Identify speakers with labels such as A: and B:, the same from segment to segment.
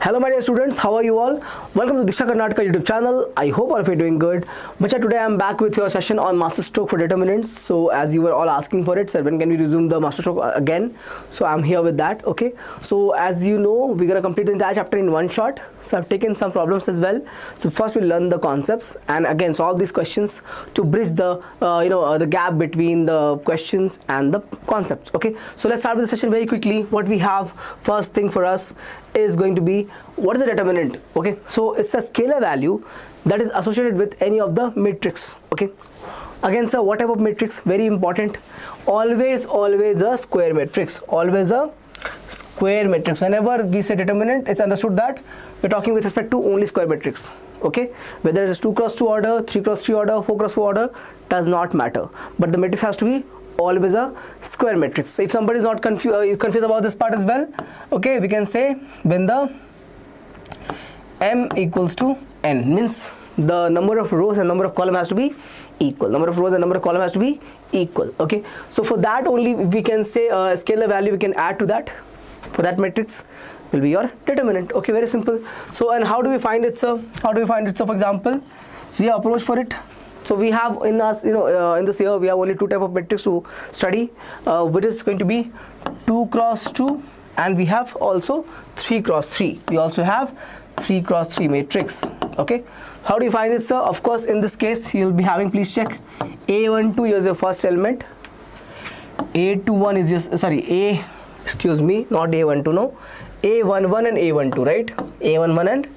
A: Hello my dear students, how are you all? Welcome to Deeksha Karnataka YouTube channel. I hope all of you are doing good. But today I am back with your session on Masterstroke for Determinants. So as you were all asking for it, sir, when can we resume the Masterstroke again? So I'm here with that, okay? So as you know, we're going to complete the entire chapter in one shot. So I've taken some problems as well. So first we'll learn the concepts and again solve these questions to bridge the, the gap between the questions and the concepts, okay? So let's start with the session very quickly. What we have, first thing for us is going to be, what is a determinant? Okay, so it's a scalar value that is associated with any of the matrix. Okay, again sir, what type of matrix? Very important. Always a square matrix. Always a square matrix. Whenever we say determinant, it's understood that we're talking with respect to only square matrix. Okay, whether it is 2 cross 2 order, 3 cross 3 order, 4 cross 4 order, does not matter, but the matrix has to be always a square matrix. If somebody is not confused about this part as well, okay, we can say when the m equals to n, means the number of rows and number of column has to be equal. Number of rows and number of column has to be equal. Okay, so for that only we can say a scalar value we can add to that. For that matrix will be your determinant. Okay, very simple. So and how do we find it, sir? How do we find it, sir? For example, so we approach for it. So we have in us, in this year we have only two type of matrix to study, which is going to be 2 cross 2 and we have also 3 cross 3. We also have 3 cross 3 matrix. Okay, how do you find it, sir? Of course, in this case you'll be having, please check, A12 is your first element, A21 is just not A12, no, A11 and A12, right? A11 and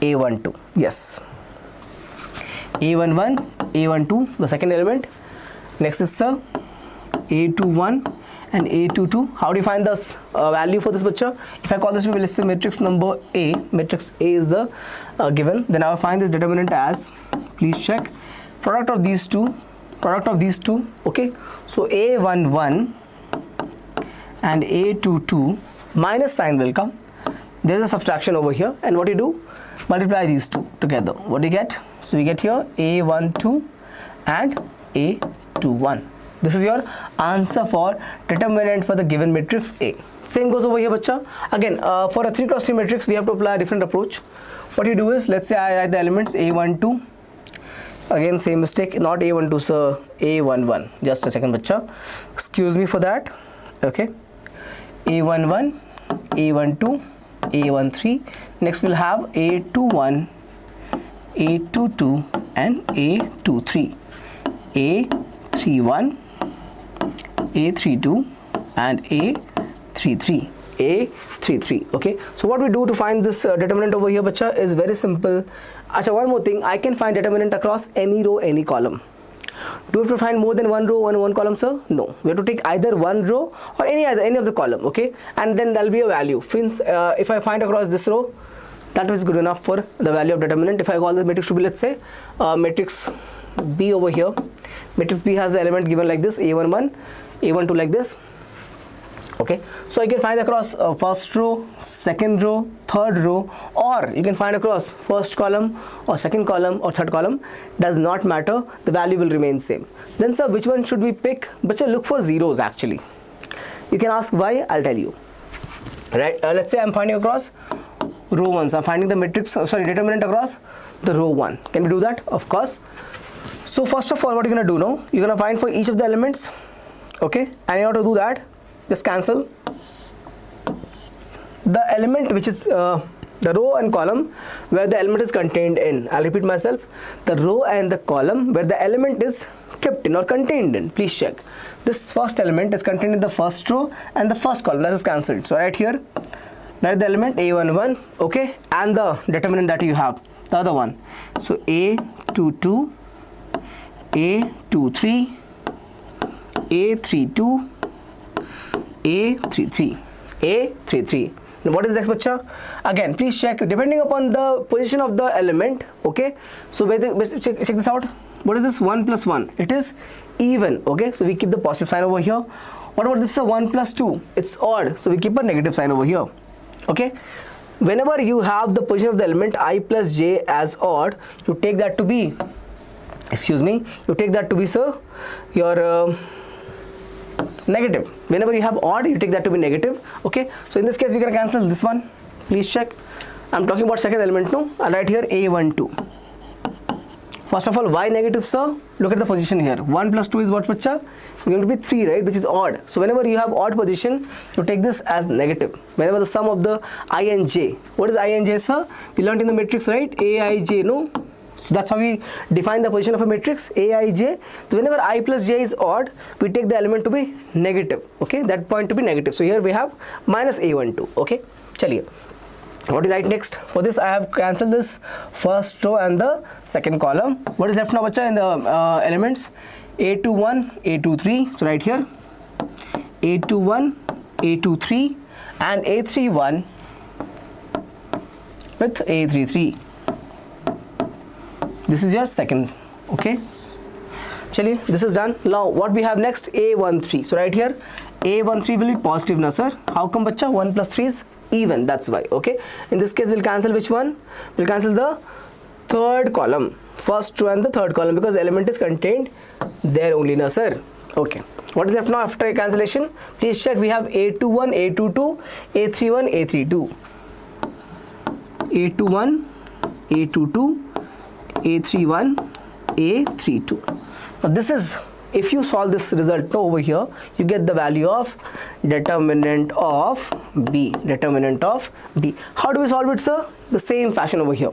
A: A12, yes. A11, A12, the second element. Next is sir A21 and A22. How do you find this value for this bacha? If I call this, let's say matrix number A, matrix A is the given, then I will find this determinant as, please check, product of these two, okay? So A11 and A22 minus sign will come. There is a subtraction over here, and what you do? Multiply these two together. What do you get? So we get here A12 and A21. This is your answer for determinant for the given matrix A. Same goes over here, bacha. Again, for a 3 cross 3 matrix, we have to apply a different approach. What you do is, let's say I write the elements A12. Again, same mistake, not A12, sir, A11. Just a second, bacha. Excuse me for that. Okay. A11, A12, A13. Next we'll have A21, A22 and A23, A31, A32 and A33, A33. Okay, so what we do to find this determinant over here, bacha, is very simple. Acha, one more thing, I can find determinant across any row, any column. Do we have to find more than one row and one column, sir? No, we have to take either one row or any of the column, okay, and then there'll be a value. Since if I find across this row, that is good enough for the value of determinant. If I call this matrix to be, let's say, matrix B over here, matrix B has the element given like this, A11, A12 like this. Okay, so I can find across first row, second row, third row, or you can find across first column or second column or third column. Does not matter, the value will remain same. Then sir, which one should we pick? Bacha, look for zeros actually. You can ask why, I'll tell you. Right, let's say I'm finding across row 1, so I'm finding the matrix, determinant across the row 1. Can we do that? Of course. So first of all, what you're going to do now, you're going to find for each of the elements, okay, and in order to do that, just cancel the element which is the row and column where the element is contained in. I'll repeat myself, the row and the column where the element is kept in or contained in. Please check. This first element is contained in the first row and the first column. That is cancelled. So right here, write the element A11, okay, and the determinant that you have, the other one. So A22, A23, A32, A33, A33. Now what is next, bacha? Again, please check depending upon the position of the element. Okay, so check this out. What is this? 1 plus 1? It is even. Okay, so we keep the positive sign over here. What about this? 1 plus 2? It's odd, so we keep a negative sign over here. Okay, whenever you have the position of the element I plus j as odd, you take that to be, sir, your negative. Whenever you have odd, you take that to be negative. Okay, so in this case we can cancel this one. Please check. I'm talking about second element, no? I'll write here A12. First of all, why negative, sir? Look at the position here. 1 plus 2 is what, bacha? Going to be 3, right? Which is odd. So whenever you have odd position, you take this as negative. Whenever the sum of the I and j. What is I and j, sir? We learned in the matrix, right? Aij, no? So that's how we define the position of a matrix, Aij. So whenever I plus j is odd, we take the element to be negative. Okay, that point to be negative. So here we have minus A12. Okay, chaliye. What do you write next? For this, I have cancelled this first row and the second column. What is left now, bacha, in the elements? A21, A23. So right here, A21, A23, and A31 with A33. This is your second. Okay. Chaliye, this is done. Now what we have next? A13. So right here, A13 will be positive, na sir? How come, bacha? 1 plus 3 is even, that's why. Okay, in this case we'll cancel which one? We'll cancel the third column, first row and the third column, because element is contained there only, na sir? Okay, what is left now after cancellation? Please check. We have A21, A22, A31, A32, A21, A22, A31, A32. Now this is, if you solve this result over here, you get the value of determinant of B. Determinant of B. How do we solve it, sir? The same fashion over here.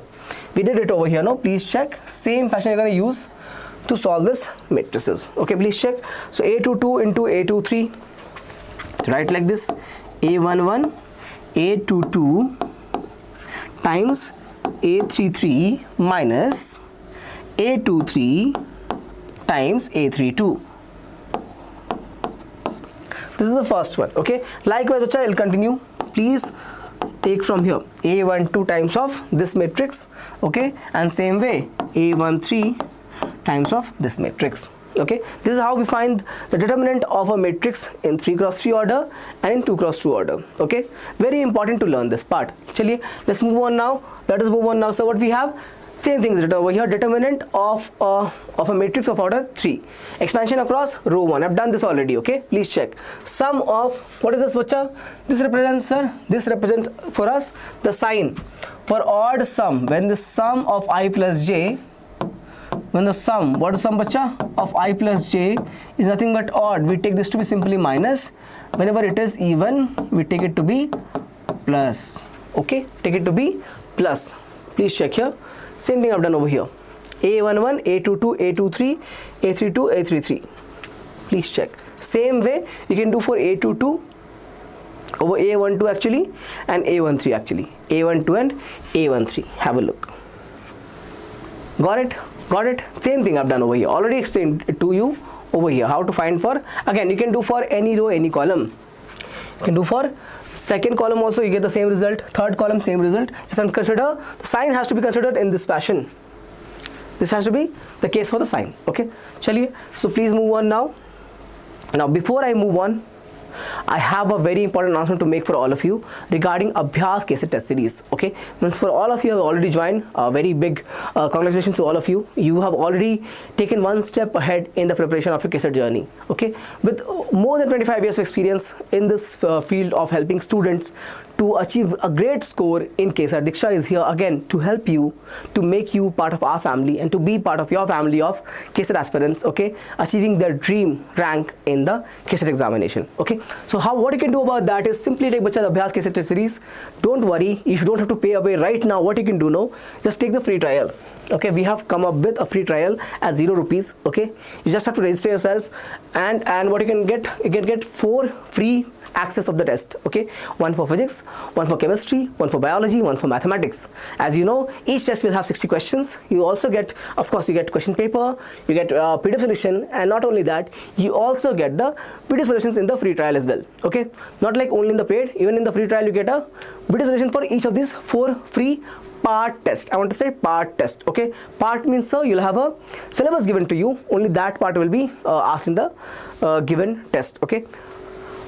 A: We did it over here, no? Please check. Same fashion you're going to use to solve this matrices. Okay, please check. So A22 into A23. Write like this. A11, A22 times A33 minus A23 times A32. This is the first one. Okay, likewise, bacha, I'll continue. Please take from here A12 times of this matrix. Okay, and same way A13 times of this matrix. Okay, this is how we find the determinant of a matrix in 3x3 order and in 2x2 order. Okay, very important to learn this part. Chaliye, let's move on now. Let us move on now. So what we have? Same things written over here. Determinant of a matrix of order 3. Expansion across row 1. I've done this already. Okay, please check. Sum of, what is this, bacha? This represents, sir, this represents for us the sign for odd sum. When the sum of I plus j, when the sum, what is sum, bacha, of I plus j is nothing but odd, we take this to be simply minus. Whenever it is even, we take it to be plus. Okay, take it to be plus. Please check here. Same thing I've done over here. A11, A22, A23, A32, A33. Please check. Same way you can do for A22 over A12 actually, and A13 actually. A12 and A13. Have a look. Got it? Got it? Same thing I've done over here. Already explained it to you over here. How to find for, again, you can do for any row, any column. You can do for second column also, you get the same result. Third column, same result. Just consider, the sign has to be considered in this fashion. This has to be the case for the sign. Okay, chaliye. So please move on now. Now before I move on, I have a very important announcement to make for all of you regarding Abhyas KCET test series. Okay, means for all of you who have already joined, very big congratulations to all of you. You have already taken one step ahead in the preparation of your KCET journey. Okay, with more than 25 years of experience in this field of helping students to achieve a great score in KCET, Deeksha is here again to help you, to make you part of our family and to be part of your family of KCET aspirants. Okay, achieving their dream rank in the KCET examination. Okay, so what you can do about that is simply take bacha the Abhyas KCET test series. Don't worry, if you don't have to pay away right now, what you can do now, just take the free trial. Okay, we have come up with a free trial at 0 rupees. Okay, you just have to register yourself, and what you can get 4 free access of the test. Okay, one for physics, one for chemistry, one for biology, one for mathematics. As you know, each test will have 60 questions. You also get, of course, you get question paper, you get PDF solution, and not only that, you also get the video solutions in the free trial as well. Okay, not like only in the paid, even in the free trial you get a video solution for each of these 4 free part test. I want to say part test. Okay, part means, sir, you'll have a syllabus given to you, only that part will be asked in the given test. Okay,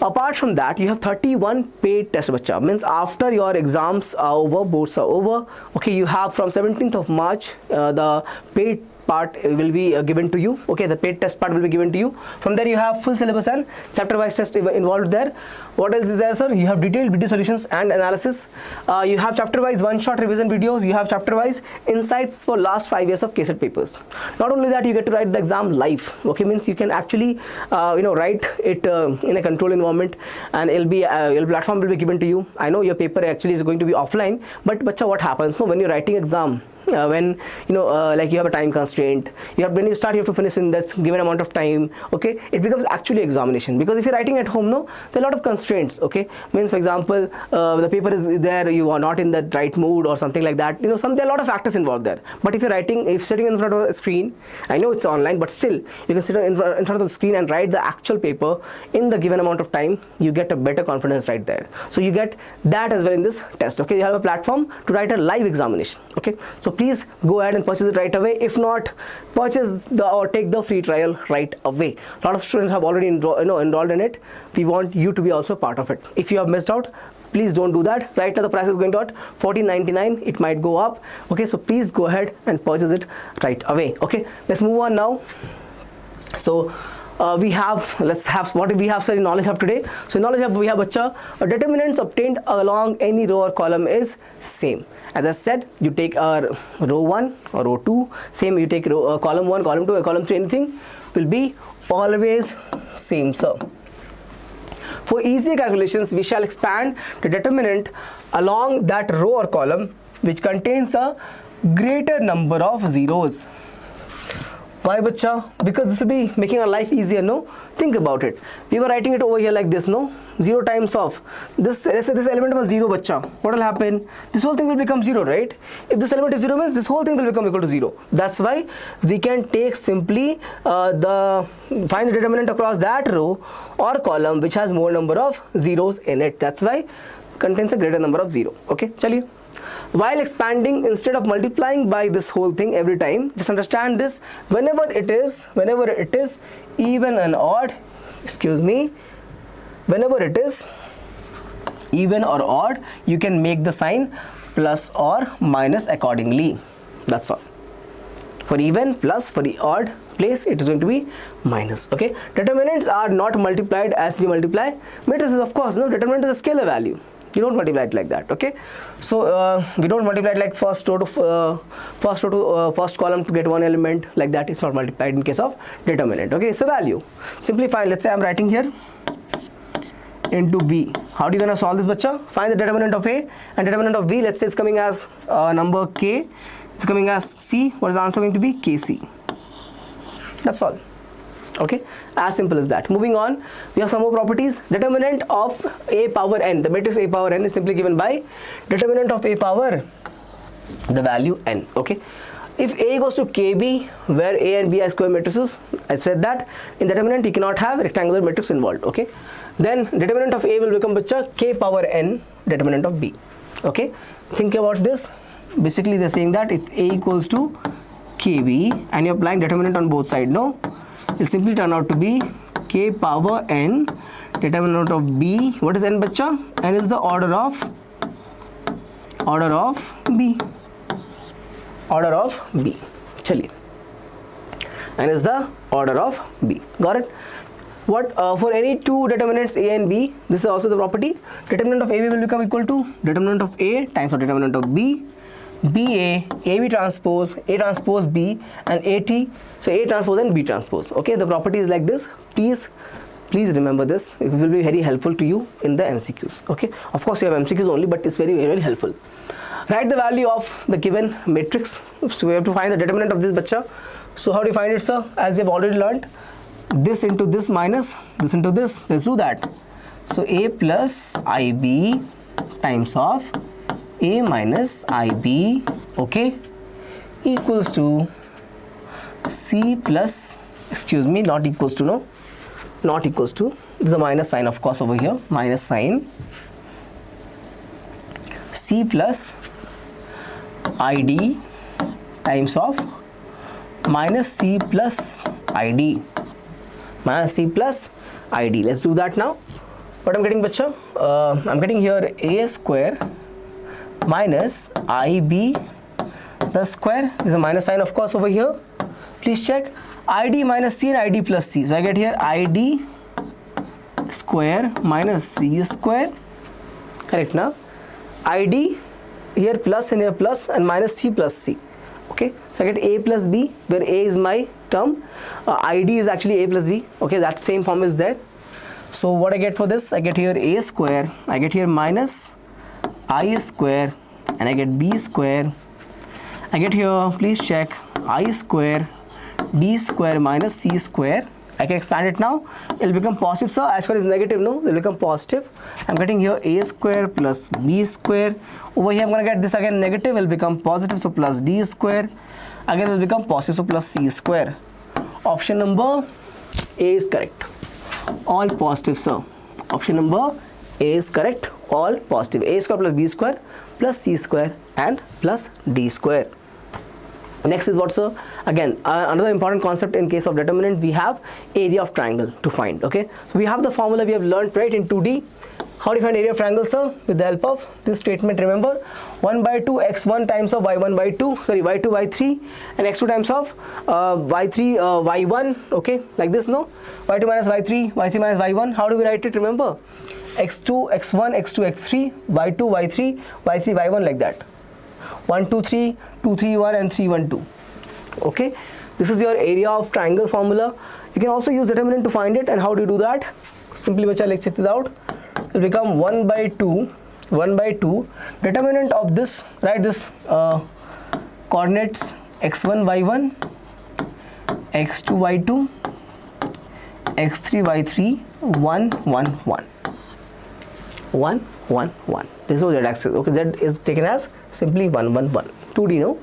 A: apart from that, you have 31 paid test, bacha. Means after your exams are over, boards are over, okay, you have from 17th of March the paid part will be given to you. Okay, the paid test part will be given to you. From there you have full syllabus and chapter wise test involved there. What else is there, sir? You have detailed video solutions and analysis. You have chapter wise one shot revision videos. You have chapter wise insights for last 5 years of KCET papers. Not only that, you get to write the exam live. Okay, means you can actually write it in a controlled environment, and your platform will be given to you. I know your paper actually is going to be offline, but bacha, what happens when you're writing exam? When like you have a time constraint, when you start, you have to finish in this given amount of time. Okay, it becomes actually examination, because if you're writing at home, there are a lot of constraints. Okay, means for example, the paper is there, you are not in the right mood or something like that. There are a lot of factors involved there. But if you're sitting in front of a screen, I know it's online, but still you can sit in front of the screen and write the actual paper in the given amount of time. You get a better confidence right there. So you get that as well in this test. Okay, you have a platform to write a live examination. Okay, so please go ahead and purchase it right away. If not, purchase or take the free trial right away. A lot of students have already enrolled in it. We want you to be also part of it. If you have missed out, please don't do that. Right now the price is going to at $14.99. It might go up. Okay, so please go ahead and purchase it right away. Okay, let's move on now. So let's have what we have, sir, in knowledge hub today. So in knowledge hub we have determinants obtained along any row or column is same. As I said, you take row 1 or row 2, same. You take column 1, column 2, column 3, anything will be always same, sir. For easier calculations, we shall expand the determinant along that row or column which contains a greater number of zeros. Why, bacha? Because this will be making our life easier, no? Think about it. We were writing it over here like this, no? 0 times of this. Let's say this element was 0, bacha. What will happen? This whole thing will become 0, right? If this element is 0, means this whole thing will become equal to 0. That's why we can take simply find the determinant across that row or column which has more number of zeros in it. That's why contains a greater number of 0. Okay, chaliye. While expanding, instead of multiplying by this whole thing every time, just understand this: whenever it is even and odd, whenever it is even or odd, you can make the sign plus or minus accordingly. That's all. For even plus, for the odd place it is going to be minus. Okay, determinants are not multiplied as we multiply matrices. Of course, no, determinant is a scalar value. You don't multiply it like that. Okay, so we don't multiply it like first row to first column to get one element like that. It's not multiplied in case of determinant. Okay, it's a value. Simplify. Let's say I'm writing here into B. How are you gonna solve this, bacha? Find the determinant of A and determinant of B. Let's say it's coming as number K. It's coming as C. What is the answer going to be? KC. That's all. Okay, as simple as that. Moving on, we have some more properties. Determinant of A power n. The matrix A power n is simply given by determinant of A power the value n. Okay, if A goes to KB, where A and B are square matrices, I said that in determinant you cannot have rectangular matrix involved. Okay, then determinant of A will become K power n determinant of B. Okay, think about this. Basically they're saying that if A equals to KB and you're applying determinant on both sides, no, it'll simply turn out to be K power n determinant of B. What is n, bacha? N is the order of B. Order of B. Chaliye. N is the order of B. Got it? What for any two determinants A and B, this is also the property. Determinant of AB will become equal to determinant of A times the determinant of B. BA, AB transpose, A transpose B, and AT, so A transpose and B transpose. Okay, the property is like this. Please remember this. It will be very helpful to you in the MCQs. Okay, of course you have MCQs only, but it's very helpful. Write the value of the given matrix. So we have to find the determinant of this, bacha. So how do you find it, sir? As you have already learned, this into this minus this into this. Let's do that. So A plus IB times of A minus IB, okay, equals to C plus, not equals to, no, not equals to, this is a minus sign of course over here, minus sign, C plus ID times of minus C plus ID, Let's do that now. What I'm getting, bacha? I'm getting here A square minus IB the square. There's a minus sign of course over here. Please check. ID minus C and ID plus C. So I get here ID square minus C square. Correct now? ID here plus and here plus and minus C plus C. Okay, so I get A plus B, where A is my term. ID is actually A plus B. Okay, that same form is there. So what I get for this? I get here A square, I get here minus I square, and I get B square. I get here, please check, I square D square minus C square. I can expand it now. It will become positive, sir. As far as negative, no, it will become positive. I'm getting here A square plus B square. Over here, I'm going to get this again negative. It will become positive, so plus D square. Again, it will become positive, so plus C square. Option number A is correct. All positive, sir. Option number A is correct. All positive. A square plus B square plus C square and plus D square. Next is what, sir? Again, another important concept in case of determinant, we have area of triangle to find. Okay, so we have the formula we have learned right in 2D. How do you find area of triangle, sir? With the help of this statement, remember, 1 by 2 x1 times of y1 by 2, sorry, y2 y3, and x2 times of y3 y1. Okay, like this, no? y2 minus y3, y3 minus y1. How do we write it? Remember, x2 x1, x2 x3, y2 y3, y3 y1, like that. 1 2 3, 2 3 1, and 3 1 2. Okay, this is your area of triangle formula. You can also use determinant to find it. And how do you do that? Simply, bacha, let's check this out. It will become 1 by 2 determinant of this, right? This coordinates x1 y1, x2 y2, x3 y3, 1 1 1 1 1 1. This is z axis. Okay, z is taken as simply 1 1 1. 2D, no?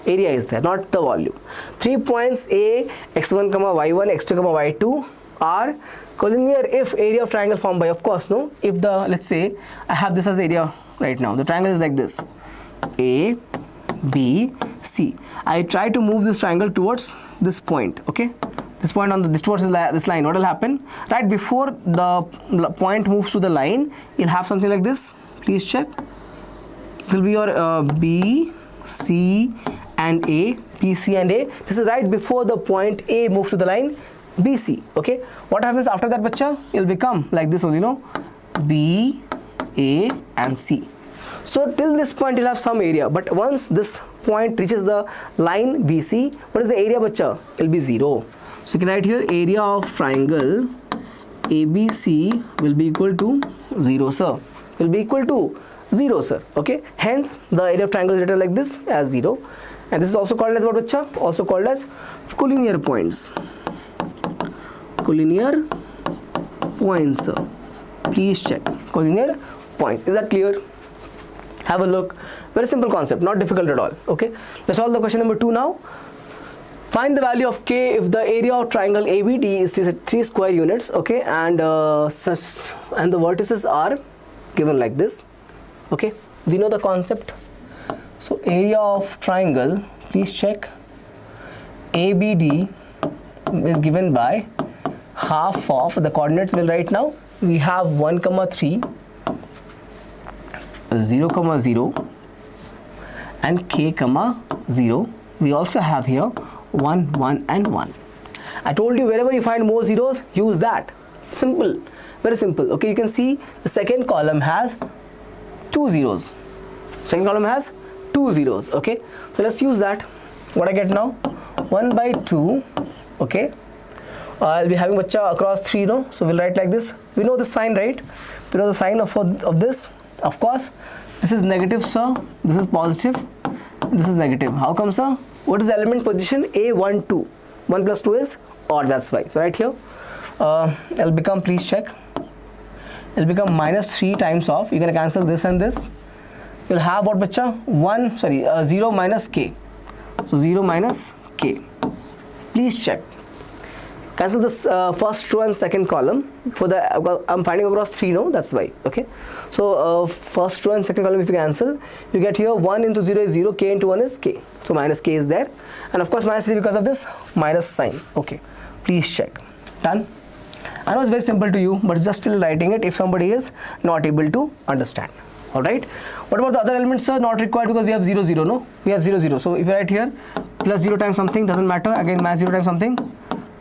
A: Area is there, not the volume. 3 points A, x1 comma y1, x2 comma y2 are collinear if area of triangle formed by, of course, no? If the, let's say I have this as area right now, the triangle is like this, A, B, C. I try to move this triangle towards this point. Okay, this point on this towards this line. What will happen? Right before the point moves to the line, you'll have something like this. Please check. This will be your B, C, and A. B, C, and A. This is right before the point A moves to the line BC. Okay, what happens after that, bacha? It will become like this only, no? B, A, and C. So till this point you'll have some area, but once this point reaches the line BC, what is the area, bacha? It will be 0. So you can write here area of triangle ABC will be equal to 0, sir. Will be equal to 0, sir. Okay, hence the area of triangle is written like this as 0, and this is also called as what, bacha? Also called as collinear points. Collinear points, sir. Please check. Collinear points. Is that clear? Have a look. Very simple concept, not difficult at all. Okay, let's solve the question number 2 now. Find the value of K if the area of triangle ABD is 3 square units. Okay, and the vertices are given like this. Okay, we know the concept. So area of triangle, please check, ABD is given by half of the coordinates. Will right now we have 1 comma 3, 0 comma 0, and K comma 0. We also have here 1 1 and 1. I told you, wherever you find more zeros, use that. Simple, very simple. Okay, you can see the second column has 2 zeros. Second column has 2 zeros. Okay, so let's use that. What I get now? 1 by 2. Okay, I'll be having bacha across 3, no? So we'll write like this. We know the sign, right? We know the sign of this. Of course, this is negative, sir. This is positive. This is negative. How come, sir? What is the element position? A, 1, 2. 1 plus 2 is odd, that's why. So right here, it'll become, please check, it'll become minus 3 times of, you're going to cancel this and this. You'll have what, bacha? 0 minus K. So 0 minus K. Please check. Cancel this first row and second column. For the I'm finding across 3, no? That's why. Okay. So first row and second column, if you cancel, you get here 1 into 0 is 0, K into 1 is K. So minus K is there, and of course minus 3 because of this minus sign. Okay. Please check. Done. I know it's very simple to you, but just still writing it if somebody is not able to understand. Alright. What about the other elements, sir? Not required because we have 0 0. No, we have 0 0. So if you write here plus 0 times something doesn't matter, again minus 0 times something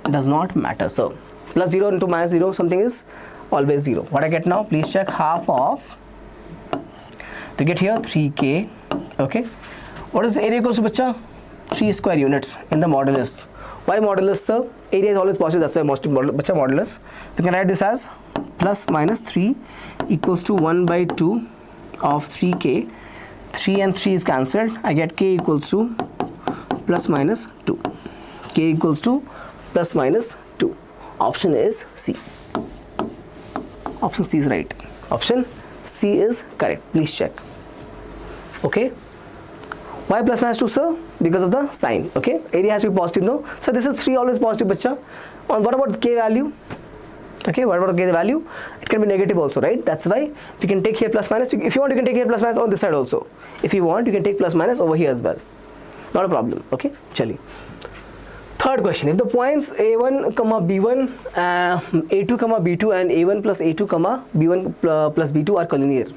A: does not matter. So plus 0 into minus 0 something is always 0. What I get now, please check, half of, to get here 3k. Okay, what is the area equals to, bacha? 3 square units in the modulus. Why modulus, sir? Area is always positive, that's why bacha modulus. We can write this as plus minus 3 equals to 1 by 2 of 3k. 3 and 3 is cancelled. I get k equals to plus minus 2. K equals to plus minus 2. Option is C. Option C is right. Option C is correct. Please check. Okay. Why plus minus 2, sir? Because of the sign. Okay. Area has to be positive, no? So this is 3 always positive, bacha. And what about the k value? Okay, what about k value? It can be negative also, right? That's why we can take here plus minus. If you want, you can take here plus minus on this side also. If you want, you can take plus minus over here as well. Not a problem. Okay, chali. Third question: if the points a1, b1, a2, b2, and a1 plus a2, b1 plus b2 are collinear.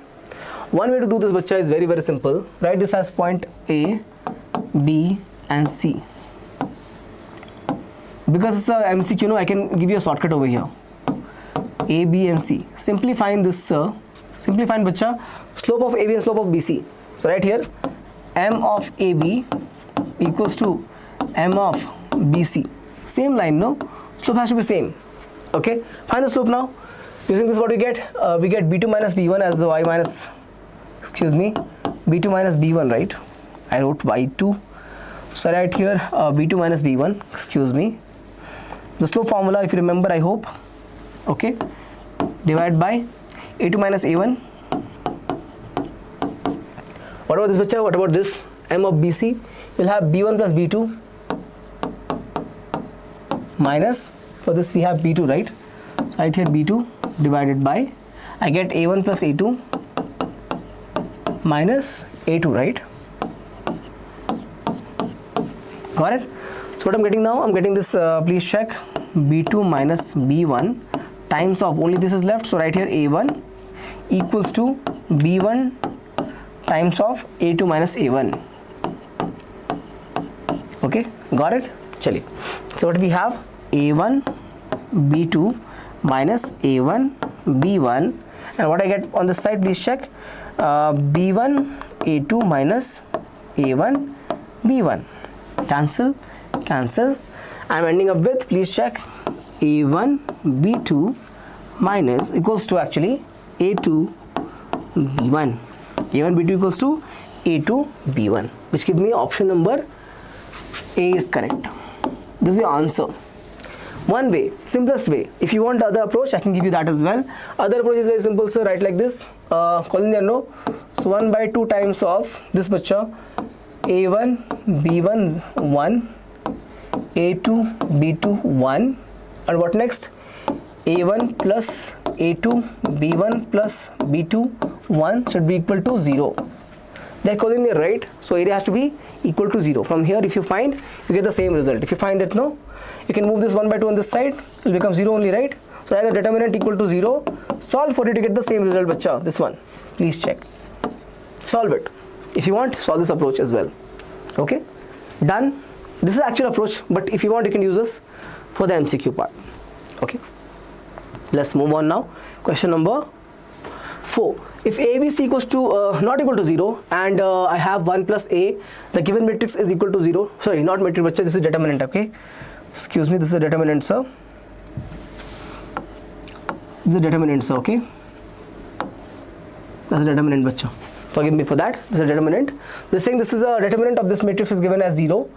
A: One way to do this, bacha, is very simple. Write this as point A, B, and C. Because it's a MCQ, no, I can give you a shortcut over here. A, B, and C. Simplifying this, sir. Simplifying, bacha, slope of AB and slope of BC. So right here, M of AB equals to M of BC. Same line, no? Slope has to be same. Okay. Find the slope now. Using this, what we get? We get B2 minus B1 as the Y minus, B2 minus B1, right? I wrote Y2. So right here, B2 minus B1, The slope formula, if you remember, I hope. Okay, divide by A2 minus A1. What about this, bacha? What about this? M of BC, you'll have B1 plus B2 minus, for this we have B2, right? So right here B2 divided by, I get A1 plus A2 minus A2, right? Got it? So what I'm getting now, I'm getting this, please check, B2 minus B1 times of, only this is left, so right here A1 equals to B1 times of A2 minus A1. Okay, got it? Chali. So what we have, A1 B2 minus A1 B1, and what I get on this side, please check, B1 A2 minus A1 B1. Cancel, cancel. I'm ending up with, please check, A1 B2 minus equals to actually A2 B1. A1 B2 equals to A2 B1, which gives me option number A is correct. This is your answer. One way, simplest way. If you want the other approach, I can give you that as well. Other approach is very simple, sir. Write like this. Collinear, no. So 1 by 2 times of this, bacha, A1 B1 1, A2 B2 1, and what next? A1 plus A2 B1 plus B2 1 should be equal to 0. They're collinear, right? So area has to be equal to 0. From here, if you find, you get the same result. If you find that no, you can move this 1 by 2 on this side, it will become 0 only, right? So write the determinant equal to 0, solve for it to get the same result, bacha. This one, please check. Solve it. If you want, solve this approach as well. Okay, done. This is the actual approach, but if you want, you can use this for the MCQ part. Okay, let's move on now. Question number 4. If ABC equals to not equal to 0 and I have 1 plus A, the given matrix is equal to 0. Sorry, not matrix, but this is determinant. Okay, this is a determinant, sir. This is a determinant, sir. Okay, that's a determinant, bacha. Forgive me for that. This is a determinant. They're saying this is a determinant of this matrix is given as 0.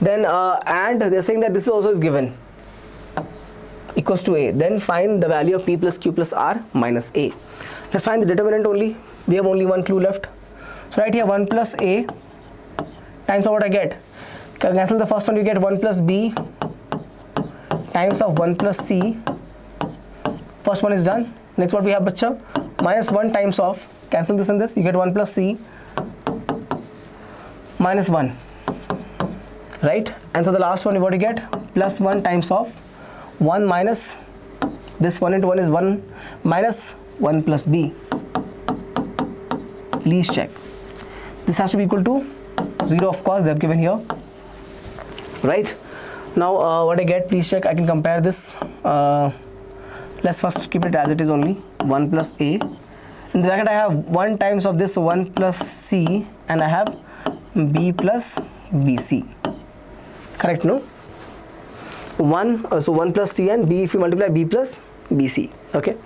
A: Then and they're saying that this also is given equals to A. Then find the value of P plus Q plus R minus A. Let's find the determinant only. We have only one clue left. So right here 1 plus A times of what I get. Cancel the first one, you get 1 plus B times of 1 plus C. First one is done. Next what we have, bacha, minus 1 times of, cancel this and this, you get 1 plus C minus 1, right? And so the last one, what you get, plus 1 times of 1 minus, this 1 into 1 is 1 minus 1 plus B. Please check. This has to be equal to 0, of course, they have given here. right? Now what I get, please check. I can compare this. Let's first keep it as it is only, 1 plus a. In the bracket I have 1 times of this, 1 plus c, and I have b plus bc. Correct, no? 1, so 1 plus c and b, if you multiply b plus bc, okay?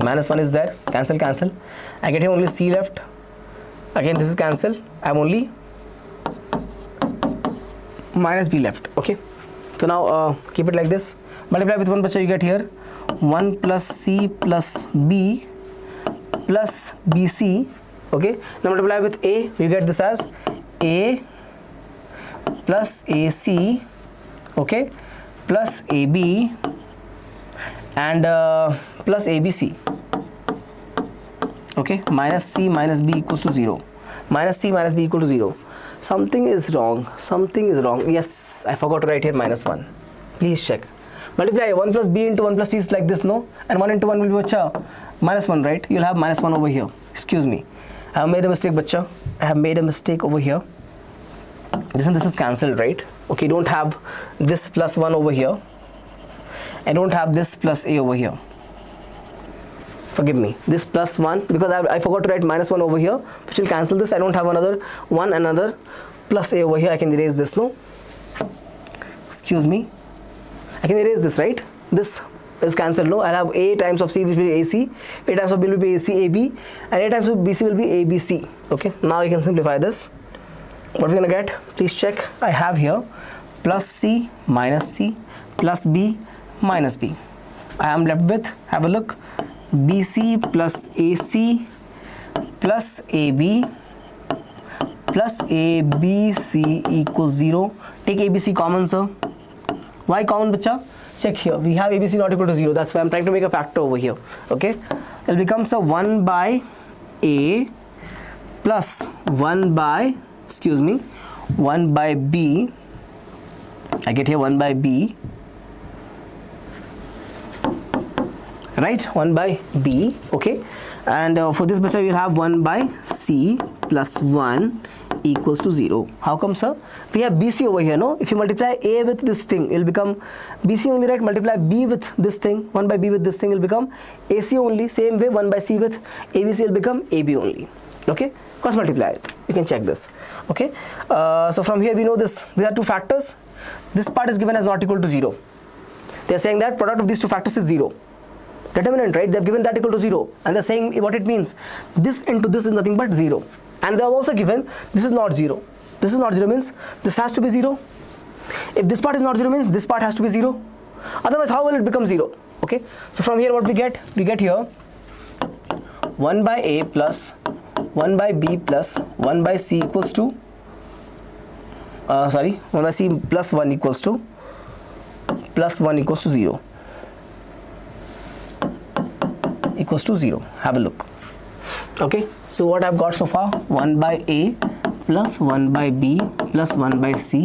A: Minus 1 is there, cancel, cancel. I get here only c left. Again, this is cancel. I have only minus b left, okay? So now keep it like this. Multiply with 1, bacha, you get here 1 plus c plus b plus bc, okay? Now multiply with a, you get this as a plus ac, okay, plus ab and plus abc, okay? Minus c minus b equals to 0. Minus c minus b equal to 0. Something is wrong. Something is wrong. Yes, I forgot to write here minus 1. Please check. Multiply 1 plus b into 1 plus c is like this, no? And 1 into 1 will be bacha, minus 1, right? You'll have minus 1 over here. Excuse me. I have made a mistake, bacha. I have made a mistake over here. This and this is cancelled, right? Okay, don't have this plus 1 over here. I don't have this plus a over here. Forgive me. This plus 1, because I forgot to write minus 1 over here, which will cancel this. I don't have another 1, another plus a over here. I can erase this, no? Excuse me. I can erase this, right? This is cancelled, no? I'll have a times of c which will be ac, a times of b will be ac, ab, and a times of bc will be abc. Okay, now you can simplify this. What we're gonna get, please check. I have here plus c minus c plus b minus b. I am left with, have a look, bc plus ac plus ab plus abc equals 0. Take abc common, sir. Why common, bacha? Check here. We have abc not equal to 0. That's why I'm trying to make a factor over here. Okay. It becomes a 1 by a plus 1 by, excuse me, 1 by b. I get here 1 by b. Right? 1 by b. Okay. And for this, bacha, we'll have 1 by c plus 1 equals to 0. How come, sir? We have BC over here, no? If you multiply A with this thing, it will become BC only, right? Multiply B with this thing, 1 by B with this thing, it will become AC only. Same way, 1 by C with ABC will become AB only. Okay? Cross multiply it. You can check this. Okay? So from here we know this. There are two factors. This part is given as not equal to 0. They are saying that product of these two factors is 0. Determinant, right? They have given that equal to 0. And they are saying what it means. This into this is nothing but 0. And they have also given this is not 0. This is not 0 means this has to be 0. If this part is not 0 means this part has to be 0. Otherwise, how will it become 0? Okay. So from here what we get? We get here 1 by A plus 1 by B plus 1 by C equals to 1 by C plus 1 equals to 0. Equals to 0. Have a look. Okay, so what I've got so far, 1 by A plus 1 by B plus 1 by C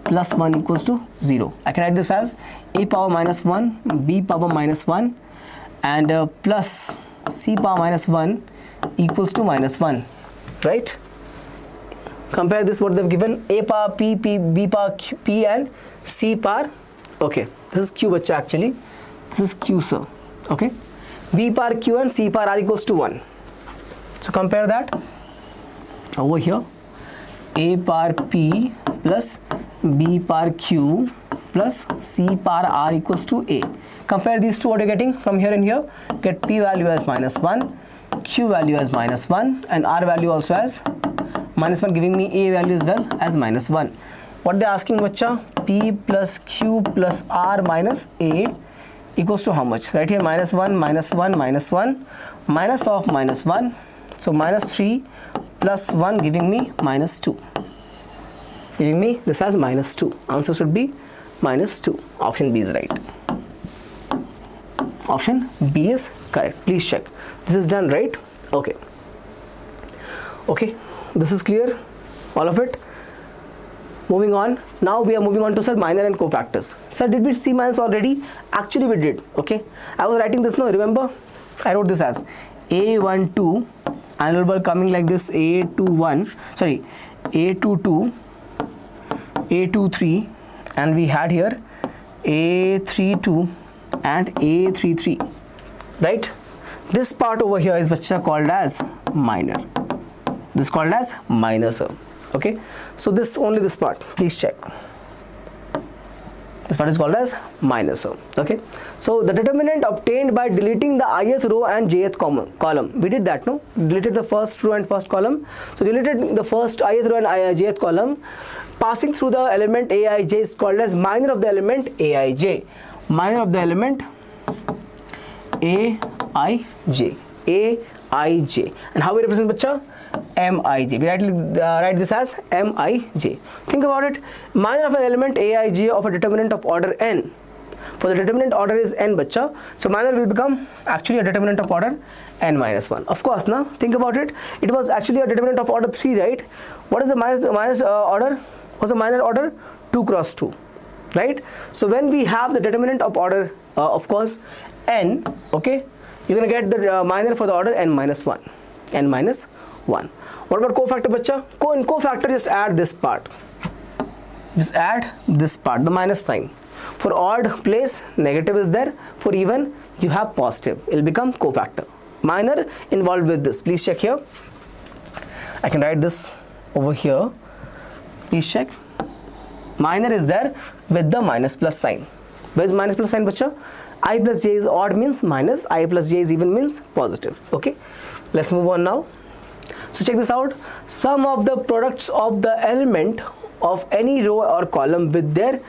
A: plus 1 equals to 0. I can write this as A power minus 1, B power minus 1 and plus C power minus 1 equals to minus 1, right? Compare this what they've given, A power P, B power Q, P and C power, okay, this is Q bacha actually, this is Q, sir, okay? B power Q and C power R equals to 1. So compare that over here, A power P plus B power Q plus C power R equals to A. Compare these two, what you're getting from here and here, get P value as minus 1, Q value as minus 1 and R value also as minus 1, giving me A value as well as minus 1. What they're asking, bacha, P plus Q plus R minus A equals to how much? Right here minus 1, minus 1, minus 1, minus of minus 1. So minus 3 plus 1 giving me minus 2. Giving me this as minus 2. Answer should be minus 2. Option B is right. Option B is correct. Please check. This is done, right? Okay. Okay. This is clear. All of it. Moving on. Now we are moving on to, sir, minor and cofactors. Sir, did we see minus already? Actually we did. Okay. I was writing this now. Remember? I wrote this as A12 annual bulk coming like this, A21, sorry, A22 A23, and we had here A32 and A33, right? This part over here is bacha called as minor. This is called as minor, sir. Okay, so this only this part, please check. This part is called as minor, sir. Okay, so the determinant obtained by deleting the ith row and jth column. We did that, no? Deleted the first row and first column. So deleted the first ith row and jth column. Passing through the element aij is called as minor of the element aij. Minor of the element aij. aij. And how we represent bacha? Mij. We write this as Mij. Think about it. Minor of an element Aij of a determinant of order n. For the determinant order is n, bacha. So minor will become actually a determinant of order n minus 1. Of course, now think about it. It was actually a determinant of order 3, right? What is the minus order? What's the minor order? 2 cross 2, right? So when we have the determinant of order, of course, n, okay, you're going to get the minor for the order n minus 1. N minus 1. What about cofactor, bacha? In cofactor, just add this part. Just add this part, the minus sign. For odd place, negative is there. For even, you have positive. It will become cofactor. Minor involved with this. Please check here. I can write this over here. Please check. Minor is there with the minus plus sign. Where is minus plus sign, bacha? I plus j is odd means minus. I plus j is even means positive. Okay. Let's move on now. So check this out. Sum of the products of the element of any row or column with their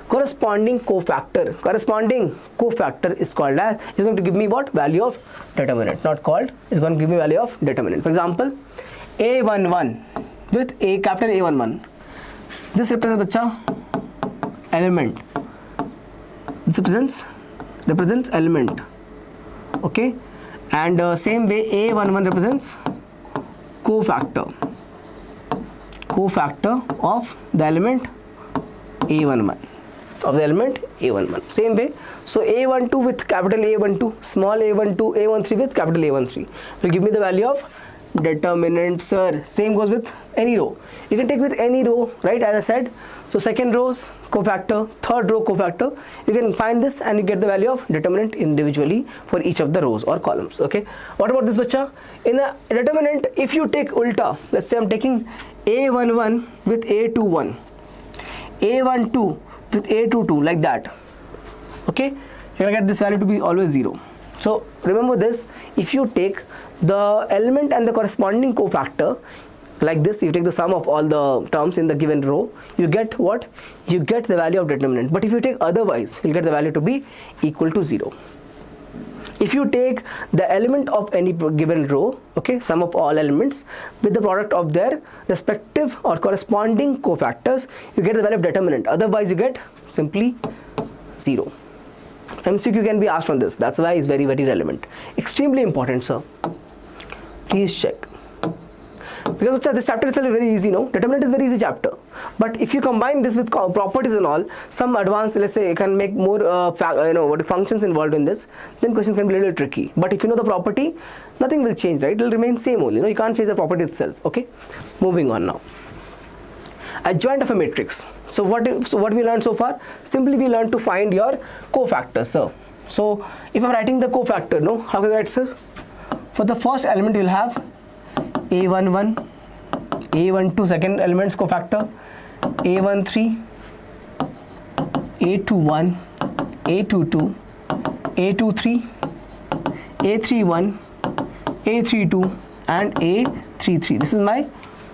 A: corresponding cofactor. Corresponding cofactor is called as, is going to give me what? Value of determinant. Not called, is going to give me value of determinant. For example, A11 with a capital A11. This represents bacha element. This represents element. Okay. And same way A11 represents cofactor of the element A11, of the element A11. Same way, so A12 with capital A12, small A12, A13 with capital A13 will give me the value of determinant, sir. Same goes with any row. You can take with any row, right, as I said. So second row's cofactor, third row cofactor, you can find this and you get the value of determinant individually for each of the rows or columns. Okay, what about this, bacha? In a determinant, if you take ulta, let's say I'm taking A11 with A21, A12 with A22, like that. Okay, you're gonna get this value to be always 0. So remember this, if you take the element and the corresponding cofactor like this, you take the sum of all the terms in the given row, you get what? You get the value of determinant. But if you take otherwise, you'll get the value to be equal to 0. If you take the element of any given row, okay, sum of all elements with the product of their respective or corresponding cofactors, you get the value of determinant. Otherwise, you get simply 0. MCQ can be asked on this. That's why it's very, very relevant. Extremely important, sir. Please check. Because this chapter itself is very easy, no? Determinant is very easy chapter. But if you combine this with properties and all, some advanced, let's say, you can make more functions involved in this, then questions can be a little tricky. But if you know the property, nothing will change, right? It will remain same only. You can't change the property itself. Okay. Moving on now. Adjoint of a matrix. So what we learned so far? Simply we learned to find your cofactors, sir. So if I'm writing the cofactor, no, how can I write, sir? For the first element, you'll have A11, A12 second element's cofactor, A13, A21, A22, A23, A31, A32 and A33. This is my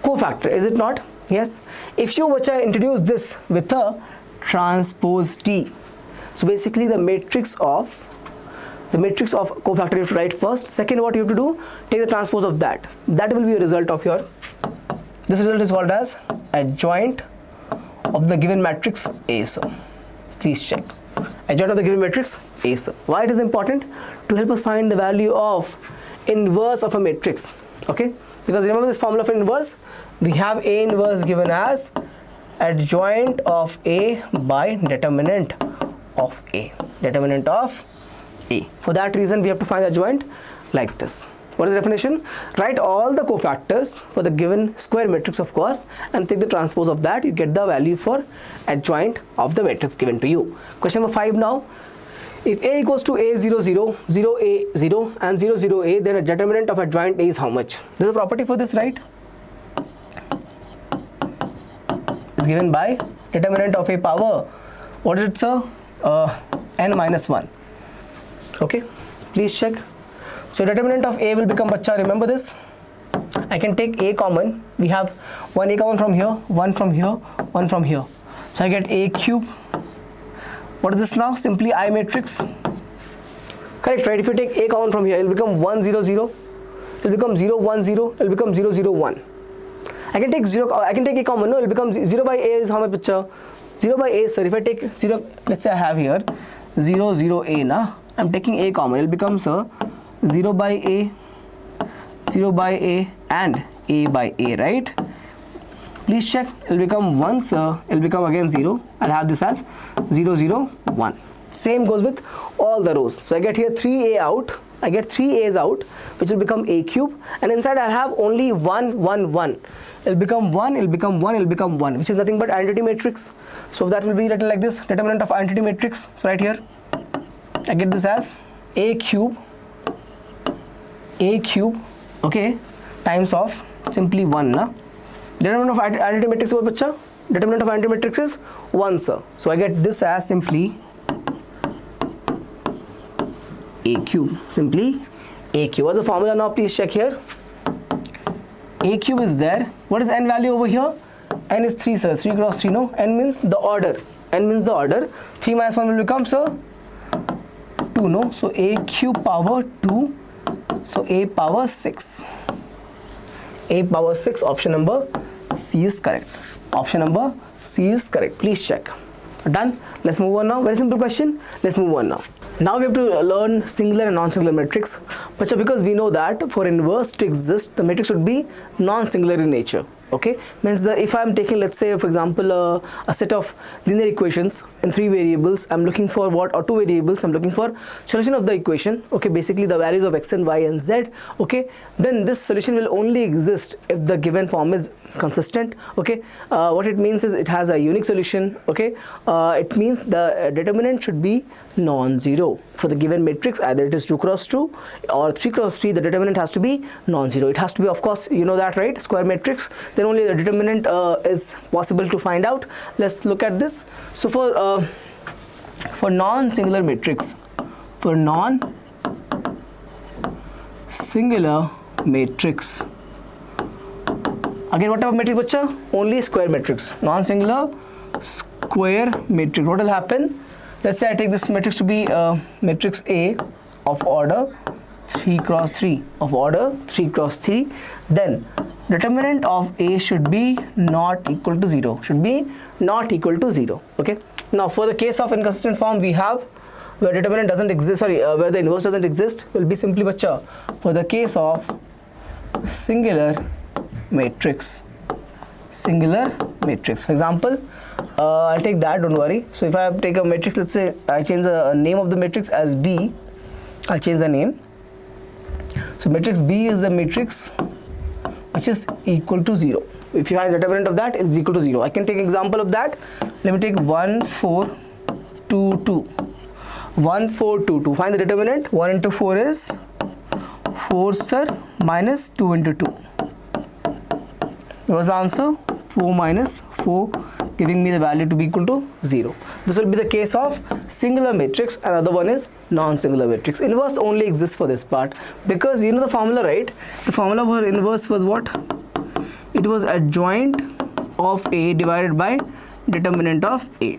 A: cofactor, is it not? Yes. If you introduce this with a transpose T, so basically the matrix of cofactor you have to write first. Second, what you have to do, take the transpose of that. That will be a result of your, this result is called as adjoint of the given matrix A, sir. Please check. Adjoint of the given matrix A, sir. Why it is important? To help us find the value of inverse of a matrix. Okay, because remember this formula for inverse, we have A inverse given as adjoint of A by determinant of A. Determinant of A. For that reason, we have to find the adjoint like this. What is the definition? Write all the cofactors for the given square matrix, of course, and take the transpose of that. You get the value for adjoint of the matrix given to you. Question number 5 now. If A equals to A 0 0 0 A 0 and 0 0 A, then a determinant of adjoint A is how much? There is a property for this, right? It's given by determinant of A power. What is it, sir? N minus 1. Okay, please check. So determinant of A will become, bacha, remember this? I can take A common. We have one A common from here, one from here, one from here. So I get A cube. What is this now? Simply I matrix. Correct, right? If you take A common from here, it will become 1 0 0. It will become 0 1 0. It will become 0 0 1. I can take 0. I can take A common. No, it will become 0 by A is how much, bacha? 0 by A, sir. If I take 0, let's say I have here 0 0 A, na. I'm taking A common. It will become, sir, 0 by A, 0 by A, and A by A, right? Please check. It will become 1, sir. It will become again 0. I'll have this as 0 0 1. Same goes with all the rows. So I get here 3A out. I get 3 A's out, which will become A cube, and inside I'll have only 1 1 1. It will become 1. It will become 1. It will become 1, which is nothing but identity matrix. So that will be written like this: determinant of identity matrix. So right here, I get this as A cube, okay, times of simply 1, na. Determinant of identity matrix is what, bacha? Determinant of identity matrix is 1, sir. So I get this as simply A cube, simply A cube. What's the formula now? Please check here. A cube is there. What is n value over here? N is 3, sir. 3 cross 3, no? N means the order. N means the order. 3 minus 1 will become, sir, 2, no? So A cube power 2. So A power 6. A power 6, option number C is correct. Option number C is correct. Please check. Done. Let's move on now. Very simple question. Let's move on now. Now we have to learn singular and non-singular matrix. But because we know that for inverse to exist, the matrix should be non-singular in nature. Okay, means that if I'm taking, let's say, for example, a set of linear equations in 3 variables, I'm looking for what, or 2 variables, I'm looking for solution of the equation. Okay, basically the values of x and y and z. Okay, then this solution will only exist if the given form is consistent. Okay, what it means is it has a unique solution. Okay, it means the determinant should be non-zero for the given matrix. Either it is 2 cross 2 or 3 cross 3. The determinant has to be non-zero. It has to be, of course, you know that, right? Square matrix. Then only the determinant is possible to find out. Let's look at this. So for non-singular matrix, for non-singular matrix, again, what type of matrix, bacha? Only square matrix. Non-singular square matrix. What will happen? Let's say I take this matrix to be matrix A of order 3 cross 3, of order 3 cross 3. Then determinant of A should be not equal to 0. Should be not equal to 0. Okay. Now for the case of inconsistent form, we have where determinant doesn't exist. Where the inverse doesn't exist, will be simply, bacha, for the case of singular matrix. Singular matrix. For example, I'll take that, don't worry. So if I take a matrix, let's say I change the name of the matrix as B. I'll change the name. So matrix B is the matrix which is equal to 0. If you find the determinant of that, it is equal to 0. I can take example of that. Let me take 1 4 2 2. 1 4 2 2. Find the determinant. 1 into 4 is 4, sir, minus 2 into 2. What was the answer? 4 minus 4, giving me the value to be equal to 0. This will be the case of singular matrix. Another one is non-singular matrix. Inverse only exists for this part, because you know the formula, right? The formula for inverse was what? It was adjoint of A divided by determinant of A,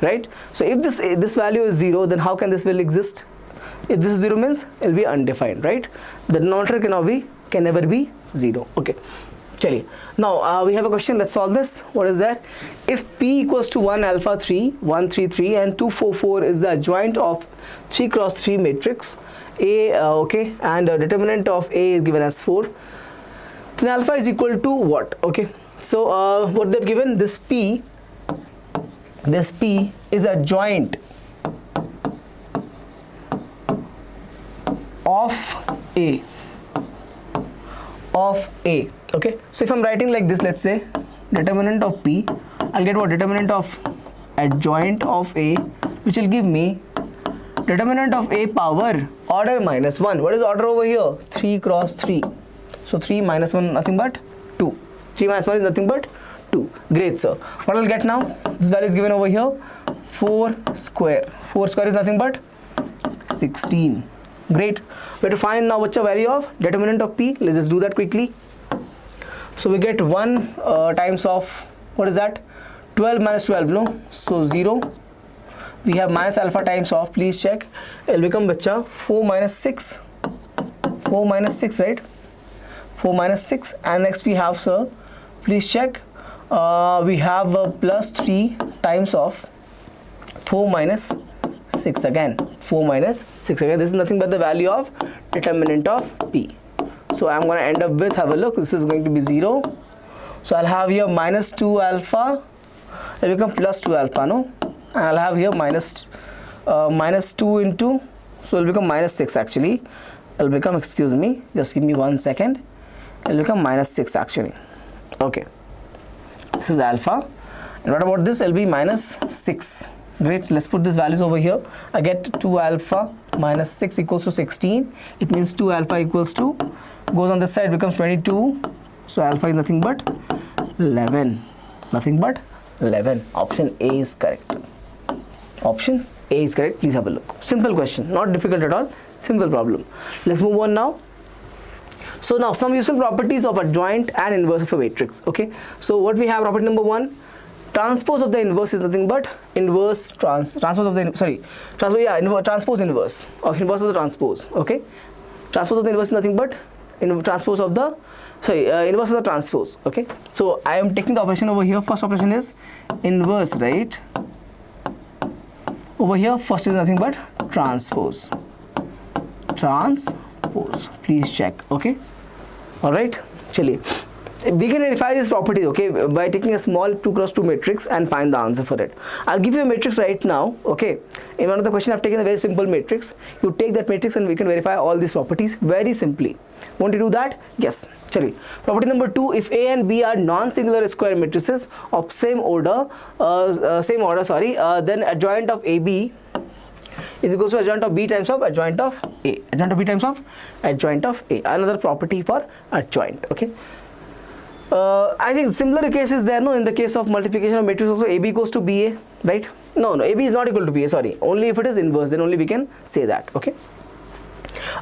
A: right? So if this value is 0, then how can this will exist? If this is 0 means it will be undefined, right? The denominator can never be 0. Okay. Now we have a question. Let's solve this. What is that? If P equals to 1 alpha 3 1 3 3 and 2 4 4 is the adjoint of 3 cross 3 matrix A, okay, and determinant of A is given as 4, then alpha is equal to what? Okay, so what they've given, this P is adjoint of A. of A. Okay, so if I'm writing like this, let's say determinant of P, I'll get what? Determinant of adjoint of A, which will give me determinant of A power order minus 1. What is order over here? 3 cross 3. So 3 minus 1 nothing but 2. 3 minus 1 is nothing but 2. Great, sir. What I'll get now? This value is given over here. 4 square. 4 square is nothing but 16. Great. We have to find now what's the value of determinant of P. Let's just do that quickly. So we get 1 times of, what is that? 12 minus 12, no? So 0. We have minus alpha times of, please check. It will become bacha 4 minus 6. 4 minus 6, right? 4 minus 6. And next we have, sir, please check. We have plus 3 times of 4 minus 6 again. 4 minus 6 again. This is nothing but the value of determinant of P. So I'm going to end up with, have a look, this is going to be 0. So I'll have here minus 2 alpha. It will become plus 2 alpha, no? And I'll have here minus 2 into, so it will become minus 6 actually. It will become, excuse me, just give me 1 second. It will become minus 6 actually. Okay. This is alpha. And what about this? It will be minus 6. Great. Let's put these values over here. I get 2 alpha minus 6 equals to 16. It means 2 alpha equals to, goes on this side, becomes 22. So alpha is nothing but 11. Nothing but 11. Option A is correct. Option A is correct. Please have a look. Simple question, not difficult at all. Simple problem. Let's move on now. So now some useful properties of adjoint and inverse of a matrix. Okay. So what we have, property number 1, transpose of the inverse is nothing but inverse transpose of the, sorry, transpose inverse, or inverse of the transpose. Okay. Transpose of the inverse is nothing but transpose of the, inverse of the transpose. Okay. So I am taking the operation over here. First operation is inverse, right? Over here, first is nothing but transpose. Transpose. Please check. Okay. All right. Chaliye. We can verify this property, okay, by taking a small 2 cross 2 matrix and find the answer for it. I'll give you a matrix right now, okay. In one of the questions, I've taken a very simple matrix. You take that matrix and we can verify all these properties very simply. Want to do that? Yes. Chaliye. Property number 2, if A and B are non-singular square matrices of same order, then adjoint of AB is equal to adjoint of B times of adjoint of A. Adjoint of B times of adjoint of A. Another property for adjoint, okay. I think similar case is there, no, in the case of multiplication of matrix also, AB goes to BA, right? No, AB is not equal to BA, sorry. Only if it is inverse, then only we can say that, okay?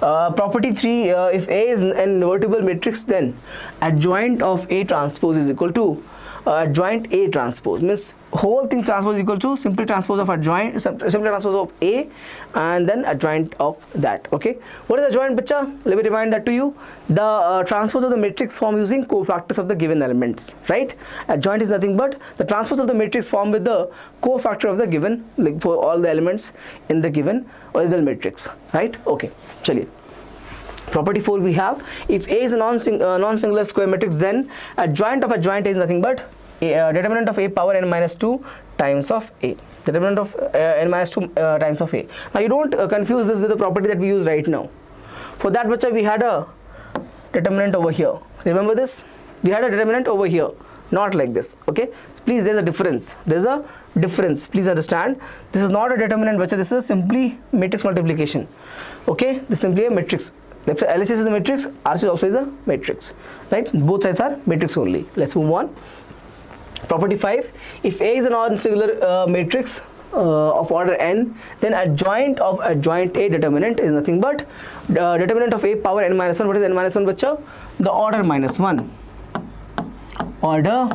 A: Property 3, if A is an invertible matrix, then adjoint of A transpose is equal to adjoint A transpose. Means whole thing transpose is equal to simply transpose of adjoint, simply transpose of A and then adjoint of that. Okay. What is adjoint, bacha? Let me remind that to you. The transpose of the matrix form using cofactors of the given elements, right? Adjoint is nothing but the transpose of the matrix form with the cofactor of the given, like for all the elements in the given original matrix, right? Okay. Chaliye. Property 4 we have, if A is a non-singular square matrix, then adjoint of adjoint is nothing but determinant of A power n minus 2 times of A. Determinant of n minus 2 times of A. Now you don't confuse this with the property that we use right now. For that, bacha, we had a determinant over here. Remember this? We had a determinant over here, not like this. Okay. So please, there's a difference. There's a difference. Please understand. This is not a determinant, bacha. This is simply matrix multiplication. Okay. This is simply a matrix. If LHS is a matrix, RHS also is a matrix, right? Both sides are matrix only. Let's move on. Property 5, if A is a non-singular matrix of order n, then adjoint of adjoint A determinant is nothing but determinant of A power n minus 1. What is n minus 1, bacha? The order minus 1. Order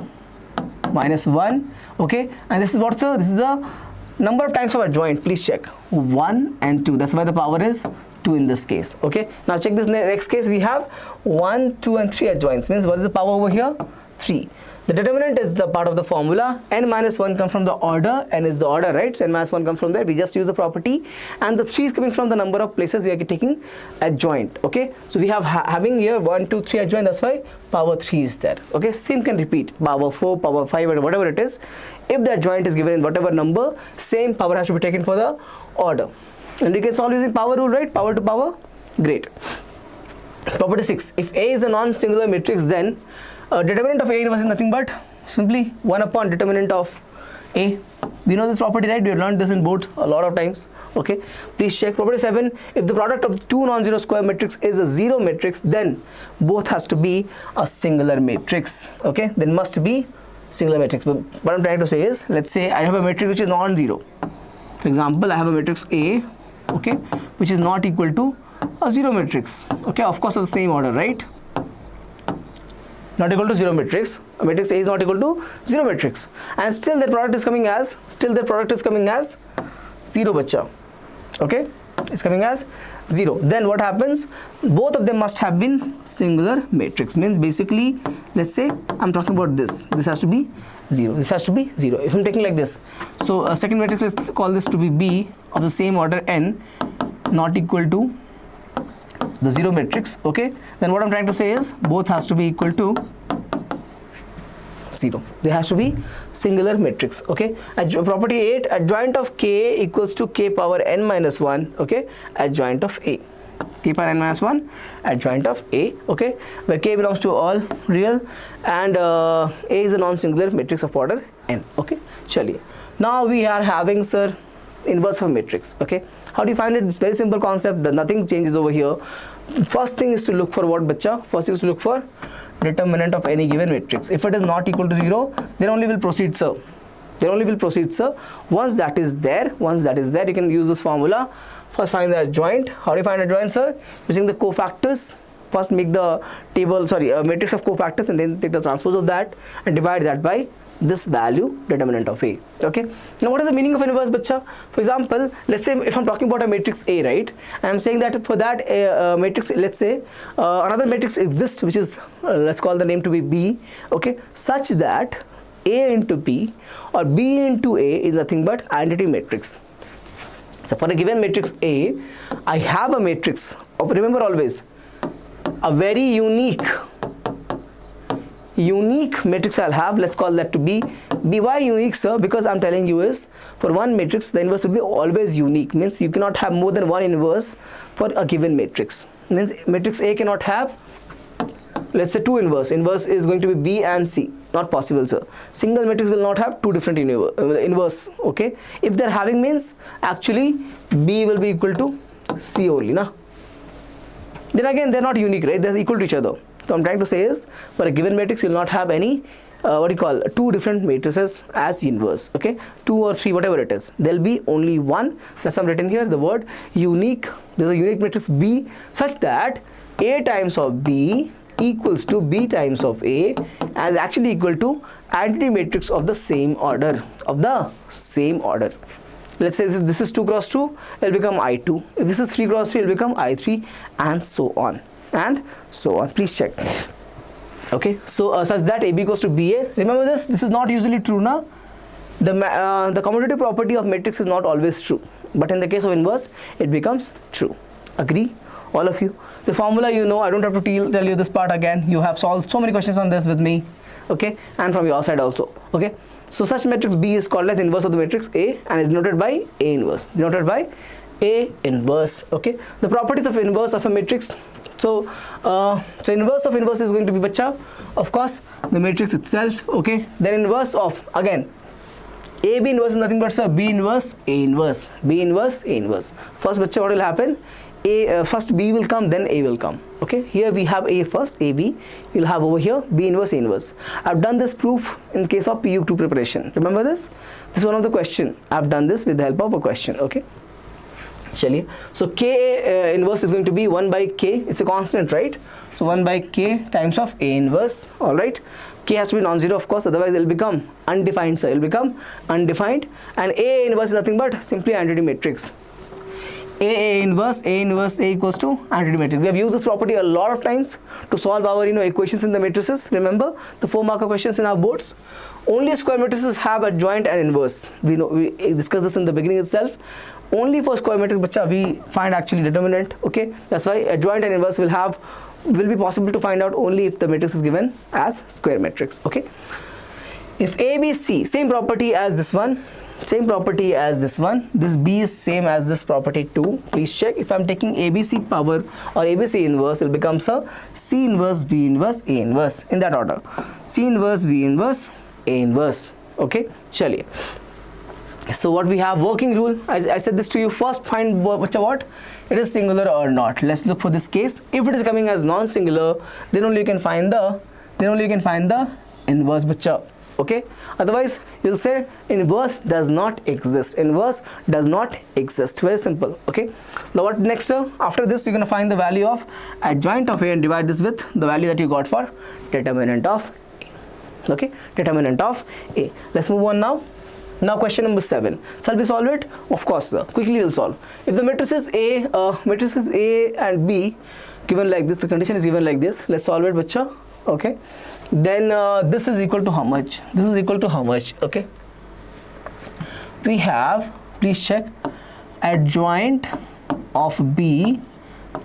A: minus 1. Okay, and this is what, sir? This is the number of times of adjoint. Please check. 1 and 2. That's why the power is 2 in this case. Okay, now check this next case. We have 1, 2 and 3 adjoints. Means what is the power over here? 3. The determinant is the part of the formula. N minus 1 comes from the order. N is the order, right? So n minus 1 comes from there. We just use the property. And the 3 is coming from the number of places we are taking adjoint. Okay, so we have having here 1, 2, 3 adjoint. That's why power 3 is there. Okay, same can repeat. Power 4, power 5, or whatever it is. If the adjoint is given in whatever number, same power has to be taken for the order. And we can solve using power rule, right? Power to power. Great. Property 6. If A is a non-singular matrix, then determinant of A inverse is nothing but simply 1 upon determinant of A. We know this property, right? We have learned this in board a lot of times. Okay, please check. Property 7. If the product of two non-zero square matrix is a zero matrix, then both has to be a singular matrix. Okay, then must be singular matrix. But what I'm trying to say is, let's say I have a matrix which is non-zero. For example, I have a matrix A, okay, which is not equal to a zero matrix. Okay, of course, of the same order, right? Not equal to zero matrix. A matrix A is not equal to zero matrix, and still that product is coming as zero, bacha. Okay, it's coming as 0. Then what happens? Both of them must have been singular matrix. Means basically, let's say I'm talking about this. This has to be 0. This has to be 0. If I'm taking like this, so a second matrix, let's call this to be B of the same order n, not equal to the 0 matrix. Okay, then what I'm trying to say is both has to be equal to 0. They has to be singular matrix. Okay, property 8, adjoint of K equals to K power n minus 1. Okay, adjoint of A, K power n minus 1, adjoint of A. Okay, where K belongs to all real and A is a non-singular matrix of order n. Okay, chaliye. Now we are having, sir, inverse of a matrix. Okay, how do you find it? It's very simple concept. Nothing changes over here. First thing is to look for what, bacha? First is to look for determinant of any given matrix. If it is not equal to 0, then only will proceed, sir. Once that is there, you can use this formula. First find the adjoint. How do you find adjoint, sir? Using the cofactors. First make the matrix of cofactors, and then take the transpose of that and divide that by this value, determinant of A. Okay, now what is the meaning of inverse, bacha? For example, let's say if I'm talking about a matrix A, right, and I'm saying that for that matrix, let's say another matrix exists, which is let's call the name to be B. Okay, such that A into B or B into A is nothing but identity matrix. So for a given matrix A, I have a matrix of, remember always, a very unique matrix I'll have. Let's call that to be B. Why unique, sir? Because I'm telling you is, for one matrix the inverse will be always unique. Means you cannot have more than one inverse for a given matrix. Means matrix A cannot have, let's say, two inverse. Inverse is going to be B and C. Not possible, sir. Single matrix will not have two different inverse. Okay, if they're having, means actually B will be equal to C only, na? Then again they're not unique, right? They're equal to each other. So I'm trying to say is, for a given matrix you will not have any two different matrices as inverse. Okay, 2 or 3, whatever it is, there'll be only one. That's I'm written here, the word unique. There's a unique matrix B such that A times of B equals to B times of A and is actually equal to identity matrix of the same order. Let's say this is 2 cross 2, it will become I2. If this is 3 cross 3, it will become I3, and so on. Please check. Okay, so such that AB goes to BA. Remember this is not usually true, na? The commutative property of matrix is not always true, but in the case of inverse it becomes true. Agree, all of you? The formula you know, I don't have to tell you this part again. You have solved so many questions on this with me, okay, and from your side also. Okay, so such matrix B is called as inverse of the matrix A and is denoted by A inverse. Okay, the properties of inverse of a matrix. So inverse of inverse is going to be, bacha, of course, the matrix itself. Okay, then inverse of, again, AB inverse is nothing but, sir, B inverse, A inverse. First, bacha, what will happen? First B will come, then A will come. Okay, here we have A first, AB. You'll have over here B inverse, A inverse. I've done this proof in the case of PU2 preparation. Remember this? This is one of the question. I've done this with the help of a question. Okay. Chaliye. So K inverse is going to be 1 by K. It's a constant, right? So 1 by K times of A inverse. All right. K has to be non-zero, of course. Otherwise, it will become undefined. So it will become undefined. And A inverse is nothing but simply identity matrix. A inverse A equals to identity matrix. We have used this property a lot of times to solve our equations in the matrices. Remember the 4-marker questions in our boards. Only square matrices have adjoint and inverse. We discussed this in the beginning itself. Only for square matrix, bacha, we find actually determinant. Okay, that's why adjoint and inverse will be possible to find out only if the matrix is given as square matrix. Okay, if A, B, C, same property as this one, same property as this one. This B is same as this property too. Please check. If I'm taking ABC power or ABC inverse, it becomes a C inverse, B inverse, A inverse in that order. C inverse, B inverse, A inverse. Okay, chaliye. So what we have, working rule, I said this to you first, find what it is singular or not. Let's look for this case. If it is coming as non-singular, then only you can find the inverse bacha. Okay, otherwise you'll say inverse does not exist. Inverse does not exist. Very simple. Okay, now what next? After this, you're gonna find the value of adjoint of A and divide this with the value that you got for determinant of A. Okay, determinant of A. Let's move on now. Now question number 7. Shall we solve it? Of course, sir. Quickly we'll solve. If the matrices A and B given like this, the condition is given like this. Let's solve it, bacha. Okay. Then this is equal to how much? This is equal to how much? Okay. We have, please check, adjoint of B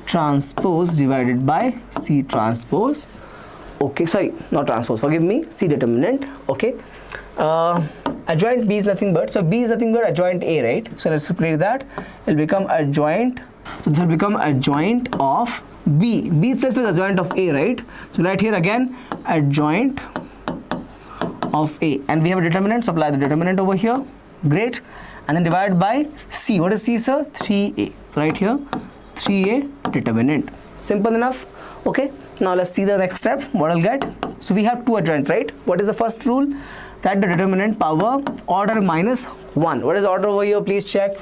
A: transpose divided by C transpose. Okay, sorry, not transpose, forgive me, C determinant. Okay. Adjoint B is nothing but, so B is nothing but adjoint A, right? So let's replace that. It will become adjoint, so this will become adjoint of B. B itself is adjoint of A, right? So right here again, adjoint of A, and we have a determinant, so apply the determinant over here. Great. And then divide by C. What is C, sir? 3A. So right here, 3A determinant. Simple enough. Okay. Now let's see the next step. What I'll get. So we have two adjoints, right? What is the first rule? That the determinant power order minus 1. What is order over here? Please check.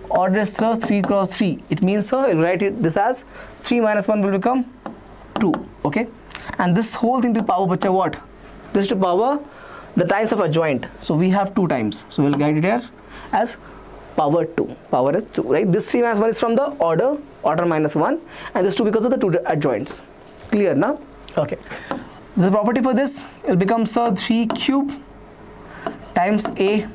A: Order is 3 cross 3. It means, sir, I'll write it this as 3 minus 1 will become 2. Okay. And this whole thing to power, bacha, what? This to power the times of adjoint. So we have 2 times. So we'll write it here as power 2. Power is 2, right? This 3 minus 1 is from the order minus 1, and this 2 because of the 2 adjoints. Clear now? Okay. The property for this will become, sir, 3 cube times A.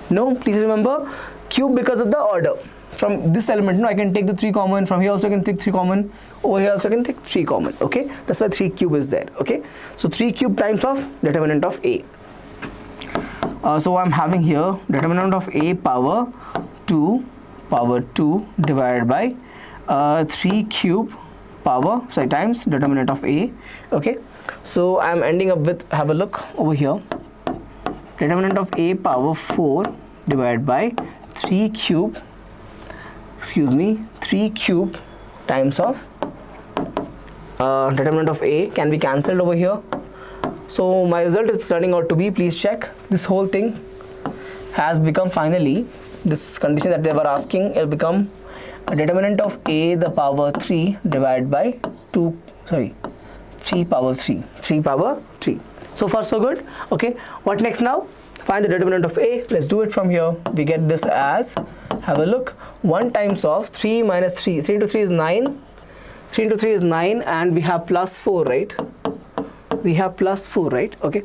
A: No, please remember, cube because of the order. From this element, no, I can take the 3 common. From here also I can take 3 common. Over here also I can take 3 common. Okay, that's why 3 cube is there. Okay, so 3 cube times of determinant of A. So I'm having here determinant of A power 2 divided by 3 cube power, sorry, times determinant of A. Okay, so I'm ending up with, have a look over here, determinant of A power 4 divided by 3 cube times of determinant of A can be cancelled over here. So my result is turning out to be, please check, this whole thing has become finally, this condition that they were asking, it will become a determinant of A the power 3 divided by 3 power 3. So far so good. Okay, what next now? Find the determinant of A. Let's do it from here. We get this as, have a look, 1 times of 3 minus 3. 3 into 3 is 9. 3 into 3 is 9, and we have plus 4, right? We have plus 4, right? Okay.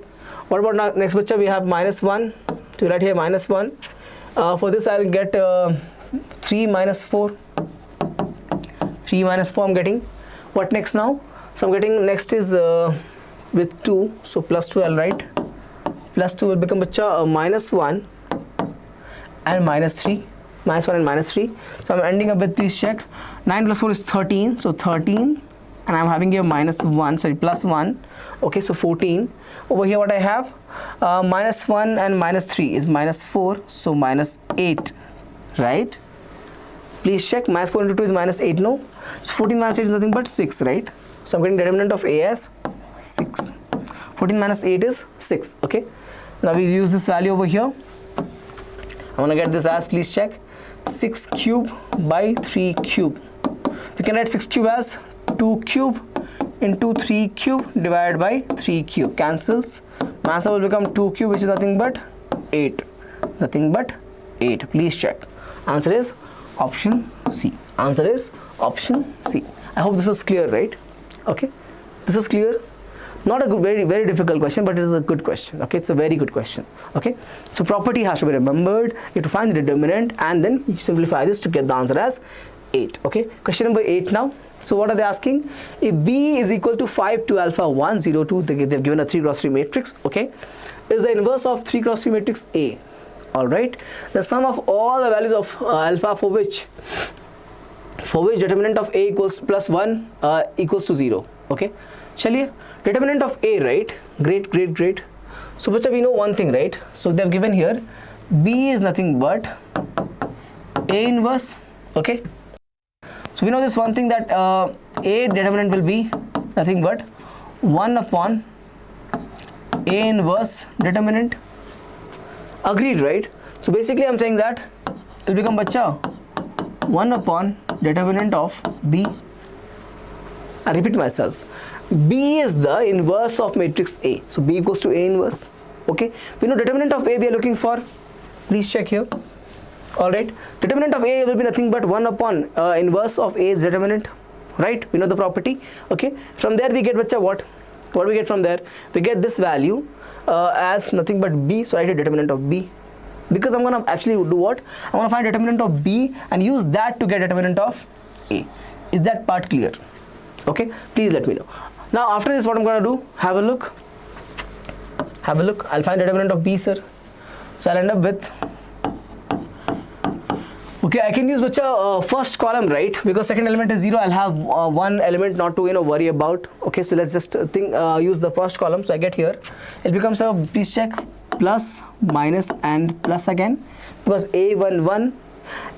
A: What about now, next picture? We have minus 1. So right here minus 1. For this I'll get 3 minus 4. 3 minus 4 I'm getting. What next now? So I'm getting next is with 2. So plus 2 I'll write. Plus 2 will become minus 1 and minus 3. Minus 1 and minus 3. So I'm ending up with, please check, 9 plus 4 is 13. So 13, and I'm having here minus 1, sorry, plus 1. Okay, so 14. Over here what I have, minus 1 and minus 3 is minus 4. So minus 8, right? Please check, minus 4 into 2 is minus 8, no? So 14 minus 8 is nothing but 6, right? So I'm getting determinant of A as 6. 14 minus 8 is 6, okay? Now we use this value over here. I'm gonna get this as, please check, 6 cube by 3 cube. We can write 6 cube as 2 cube into 3 cube divided by 3 cube. Cancels. My answer will become 2 cube, which is nothing but 8. Nothing but 8. Please check. Answer is option C. Answer is option C. I hope this is clear, right? Okay. This is clear. Not a good, very difficult question, but it is a good question. Okay, it's a very good question. Okay, so property has to be remembered. You have to find the determinant and then you simplify this to get the answer as 8. Okay, question number 8 now. So what are they asking? If B is equal to 5 to alpha 1 0 2, they've given a 3 cross 3 matrix. Okay, is the inverse of 3 cross 3 matrix A. All right, the sum of all the values of alpha for which determinant of a equals plus 1 equals to 0. Okay, chaliye, determinant of a, right? Great. So bacha, we know one thing, right? So they have given here b is nothing but a inverse. Okay, so we know this one thing, that a determinant will be nothing but 1 upon a inverse determinant. Agreed, right? So basically I'm saying that it will become bacha 1 upon determinant of b. I repeat myself, b is the inverse of matrix A, so b equals to a inverse. Okay, we know determinant of A we are looking for. Please check here. All right, determinant of A will be nothing but 1 upon inverse of A's determinant, right? We know the property. Okay, from there we get bacha what we get from there? We get this value as nothing but b, so I write a determinant of b, because I'm gonna actually do what? I'm gonna find determinant of b and use that to get determinant of A. Is that part clear? Okay, please let me know. Now after this, what I'm gonna do, have a look. I'll find determinant of b, sir. So I'll end up with, okay, I can use bacha first column, right? Because second element is 0, I'll have one element not to worry about. Okay, so let's just use the first column. So I get here, it becomes a, please check, plus, minus and plus again, because a11,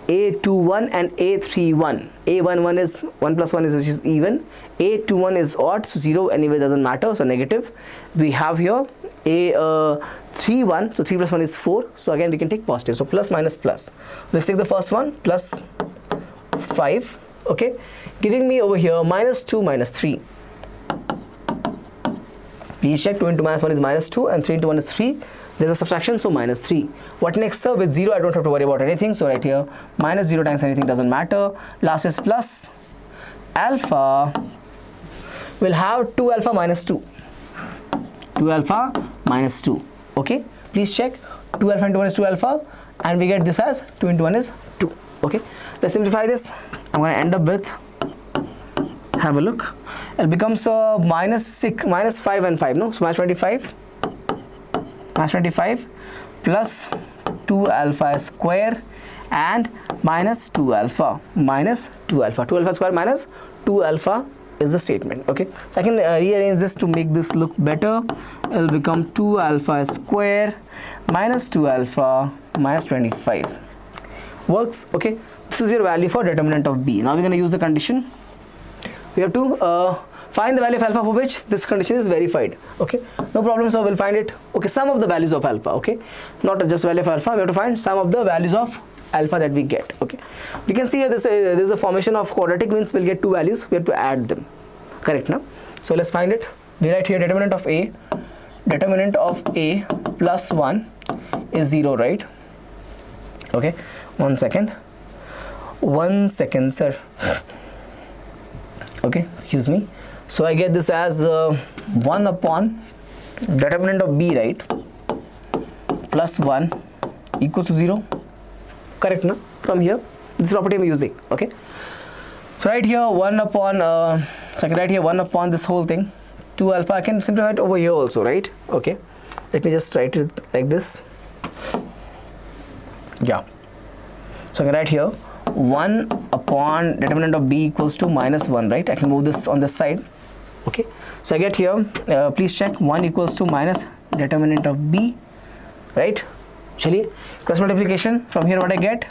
A: a21 and a31. a11 is 1 plus 1 is, which is even. a21 is odd, so 0 anyway doesn't matter, so negative. We have here a31, so 3 plus 1 is 4, so again we can take positive, so plus minus plus. Let's take the first one, plus 5, okay, giving me over here minus 2 minus 3. Please check, 2 into minus 1 is minus 2 and 3 into 1 is 3. There's a subtraction, so minus 3. What next, sir? With 0 I don't have to worry about anything, so right here minus 0 times anything doesn't matter. Last is plus. Alpha will have 2 alpha minus 2. 2 alpha minus 2. Okay, please check, 2 alpha into 1 is 2 alpha, and we get this as 2 into 1 is 2. Okay, let's simplify this. I'm going to end up with, have a look, it becomes minus 6, minus 5 and 5, no? So minus 25 plus 2 alpha square and minus 2 alpha minus 2 alpha. 2 alpha square minus 2 alpha is the statement. Okay, so I can rearrange this to make this look better. It will become 2 alpha square minus 2 alpha minus 25. Works. Okay, this is your value for determinant of b. Now we're going to use the condition. We have to find the value of alpha for which this condition is verified. Okay, no problem, so we'll find it. Okay, sum of the values of alpha. Okay, not just value of alpha, we have to find sum of the values of alpha that we get. Okay, we can see here this is a formation of quadratic, means we'll get two values, we have to add them. Correct now? So let's find it. We write here determinant of a plus 1 is 0, right? Okay, 1 second, sir. Okay, excuse me. So I get this as 1 upon determinant of b, right, plus 1 equals to 0. Correct now? From here, this property I'm using. Okay, so right here 1 upon so I can write here 1 upon this whole thing, 2 alpha. I can simplify it over here also, right? Okay, let me just write it like this. Yeah, so I can write here 1 upon determinant of b equals to minus 1, right? I can move this on this side. Okay, so I get here, please check, 1 equals to minus determinant of b, right? Chaliye, cross multiplication, from here what I get,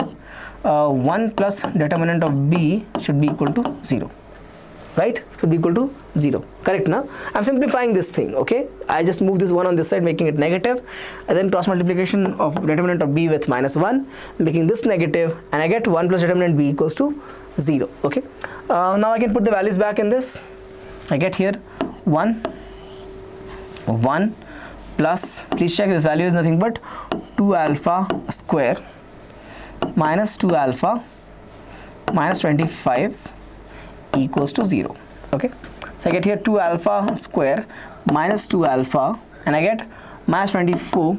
A: 1 plus determinant of b should be equal to 0, right? Should be equal to 0. Correct now? I'm simplifying this thing. Okay, I just move this 1 on this side, making it negative, and then cross multiplication of determinant of b with minus 1, making this negative, and I get 1 plus determinant b equals to 0. Okay, now I can put the values back in this. I get here 1 plus, please check, this value is nothing but 2 alpha square minus 2 alpha minus 25 equals to 0. Okay, so I get here 2 alpha square minus 2 alpha, and I get minus 24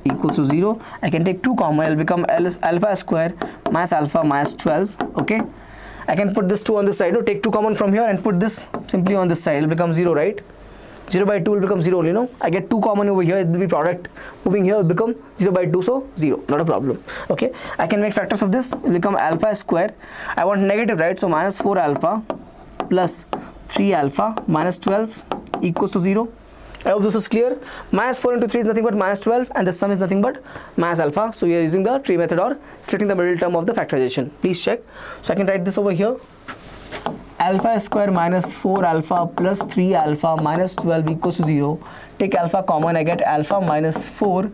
A: equals to 0. I can take 2 common, it will become alpha square minus alpha minus 12. Okay, I can put this 2 on this side, or take 2 common from here and put this simply on this side, it will become 0, right? 0 by 2 will become 0 only, no? I get 2 common over here, it will be product moving here will become 0 by 2, so 0, not a problem. Okay, I can make factors of this, it will become alpha square. I want negative, right? So minus 4 alpha plus 3 alpha minus 12 equals to 0. I hope this is clear. Minus 4 into 3 is nothing but minus 12, and the sum is nothing but minus alpha. So we are using the tree method or splitting the middle term of the factorization. Please check. So I can write this over here. Alpha square minus 4 alpha plus 3 alpha minus 12 equals to 0. Take alpha common, I get alpha minus 4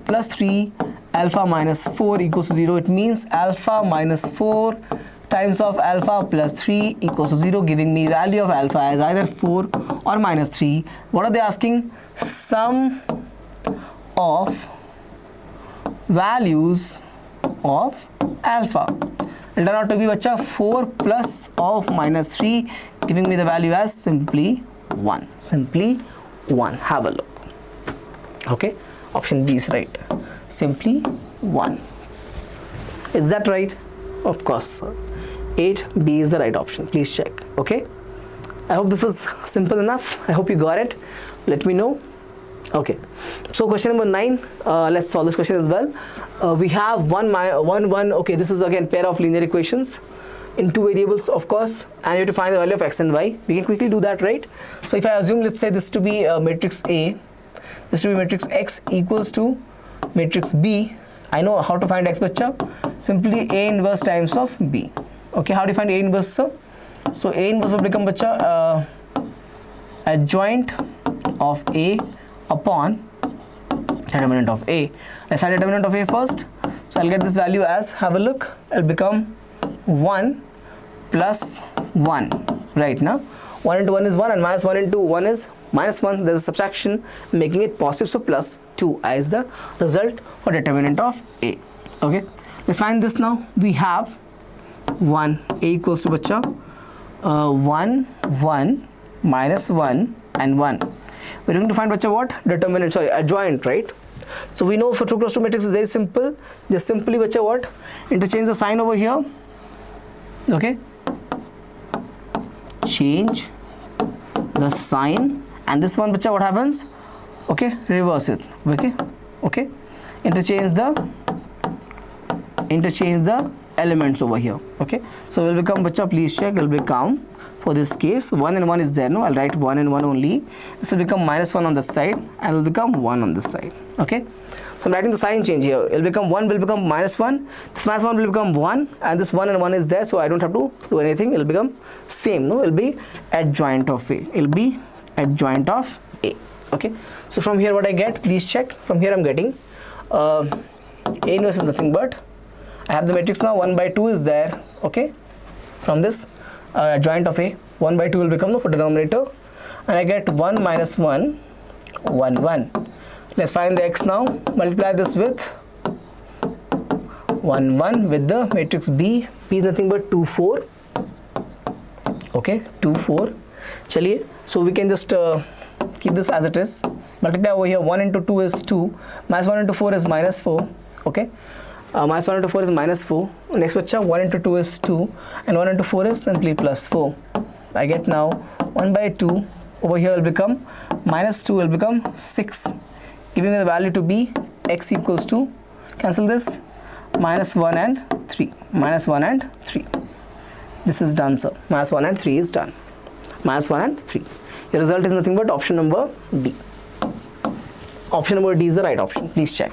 A: plus 3 alpha minus 4 equals to 0. It means alpha minus 4 times of alpha plus 3 equals to 0, giving me value of alpha as either 4 or minus 3. What are they asking? Sum of values of alpha. It will turn out to be bacha 4 plus of minus 3, giving me the value as simply 1. Simply 1. Have a look. Okay, option B is right. Simply 1. Is that right? Of course, sir. 8B is the right option. Please check. Okay, I hope this was simple enough. I hope you got it. Let me know. Okay, so question number 9, let's solve this question as well. We have 1 okay, this is again pair of linear equations in 2 variables, of course, and you have to find the value of x and y. We can quickly do that, right? So if I assume, let's say this to be matrix A, this to be matrix X equals to matrix B, I know how to find x, bacha. Simply A inverse times of B. Okay, how do you find A inverse, sir? So A inverse will become, bacha, adjoint of A upon determinant of A. Let's find determinant of A first. So I'll get this value as, have a look, it'll become 1 plus 1, right? Now 1 into 1 is 1 and minus 1 into 1 is minus 1. There's a subtraction making it positive, so plus 2 is the result for determinant of A. Okay, let's find this now. We have 1, A equals to, bacha, 1, 1, minus 1 and 1. We're going to find, bacha, what? Determinant, sorry, adjoint, right? So we know for true cross 2 matrix is very simple. Just simply, bacha, what? Interchange the sign over here. Okay, change the sign, and this one, bacha, what happens? Okay, reverse it. Okay, okay, interchange the elements over here. Okay, so it will become, bacha, please check, it will become, for this case 1 and 1 is there, no? I'll write 1 and 1 only. This will become minus 1 on the side and it will become 1 on this side. Okay, so I'm writing the sign change here. It will become 1 will become minus 1, this minus 1 will become 1, and this 1 and 1 is there, so I don't have to do anything. It will become same, no? It will be adjoint of A. It will be adjoint of A. Okay, so from here what I get, please check. From here I'm getting A inverse is nothing but, I have the matrix now, 1 by 2 is there. Okay, from this adjoint of A, 1 by 2 will become the denominator, and I get 1 minus 1, 1, 1. Let's find the x now. Multiply this with 1, 1 with the matrix B. B is nothing but 2, 4. Okay, 2, 4. Chaliye, so we can just keep this as it is. Multiply over here. 1 into 2 is 2. Minus 1 into 4 is minus 4. Okay. Minus 1 into 4 is minus 4. Next, bacha, 1 into 2 is 2, and 1 into 4 is simply plus 4. I get now 1 by 2. Over here will become minus 2 will become 6, giving me the value to be x equals to, cancel this, minus 1 and 3. Minus 1 and 3. This is done, sir. Minus 1 and 3 is done. Minus 1 and 3. Your result is nothing but option number D. Option number D is the right option. Please check.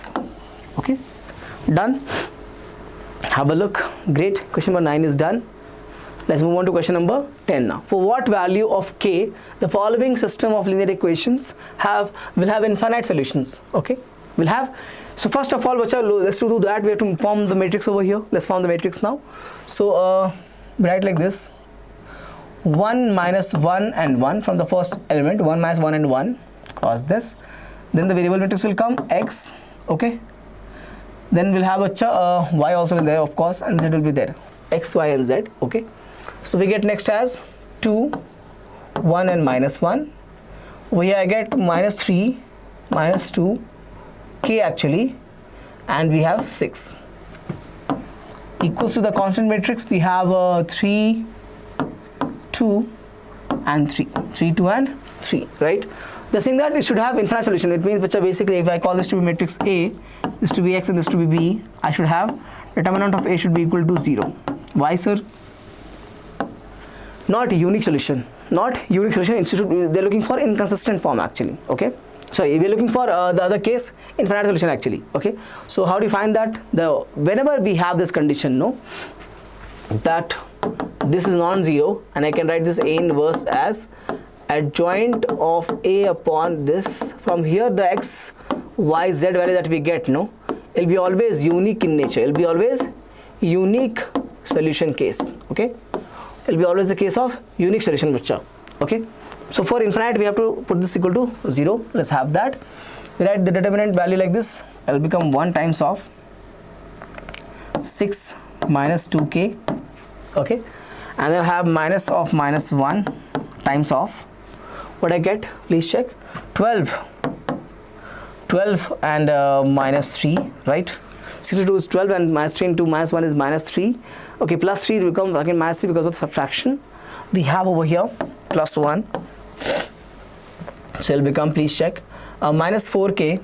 A: Okay. Done. Have a look. Great. Question number 9 is done. Let's move on to question number 10 now. For what value of k the following system of linear equations will have infinite solutions? Okay, we'll have. So first of all, bacha, let's do that. We have to form the matrix over here. Let's form the matrix now. So write like this: 1 minus 1 and 1 from the first element. 1 minus 1 and 1. Cross this. Then the variable matrix will come x. Okay. Then we'll have y also will there, of course, and z will be there. X, y, and z. Okay. So we get next as 2, 1 and minus 1. Over here I get minus 3, minus 2, k actually, and we have 6. Equals to the constant matrix, we have 3, 2 and 3. 3, 2 and 3, right? they're saying that it should have infinite solution. It means basically if I call this to be matrix A, this to be X and this to be B, I should have determinant of A should be equal to 0. Why, sir? Not a unique solution. Not unique solution. They're looking for inconsistent form actually. Okay. So we're looking for the other case, infinite solution actually. Okay. So how do you find that? Whenever we have this condition, no, that this is non-zero, and I can write this A inverse as adjoint of A upon this. From here the x, y, z value that we get, no, it'll be always unique in nature. It'll be always unique solution case. Okay. It'll be always the case of unique solution, bacha. Okay. So for infinite we have to put this equal to 0. Let's have that. We write the determinant value like this. It'll become 1 times of 6 minus 2k. Okay. And then have minus of minus 1 times of what I get, please check, 12 and minus 3, right? 62 is 12 and minus 3 into minus 1 is minus 3. Okay, plus 3 will become again minus 3 because of subtraction. We have over here plus 1. So it will become, please check, minus 4k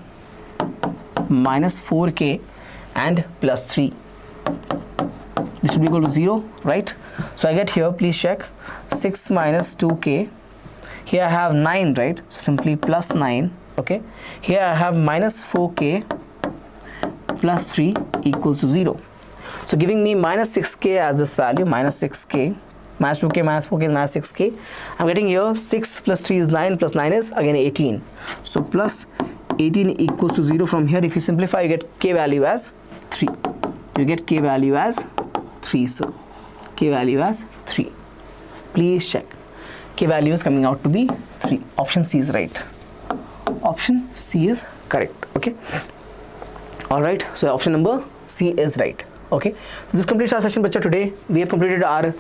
A: and plus 3. This should be equal to 0, right? So I get here, please check, 6 minus 2k. Here I have 9, right? So simply plus 9. Okay. Here I have minus 4k plus 3 equals to 0. So giving me minus 6k as this value, minus 6k, minus 2k, minus 4k is minus 6k. I'm getting here 6 plus 3 is 9, plus 9 is again 18. So plus 18 equals to 0. From here, if you simplify, you get k value as 3. You get k value as 3, sir. K value as 3. Please check. K value is coming out to be 3. Option C is right. Option C is correct. Okay. All right. So option number C is right. Okay. So this completes our session, bacha. Today we have completed our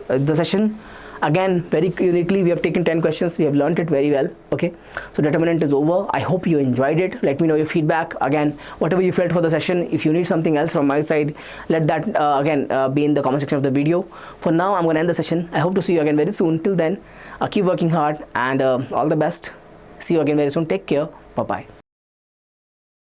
A: the session. Again, very uniquely, we have taken 10 questions. We have learned it very well. Okay. So determinant is over. I hope you enjoyed it. Let me know your feedback. Again, whatever you felt for the session. If you need something else from my side, let that again be in the comment section of the video. For now, I'm going to end the session. I hope to see you again very soon. Till then, keep working hard and all the best. See you again very soon. Take care. Bye-bye.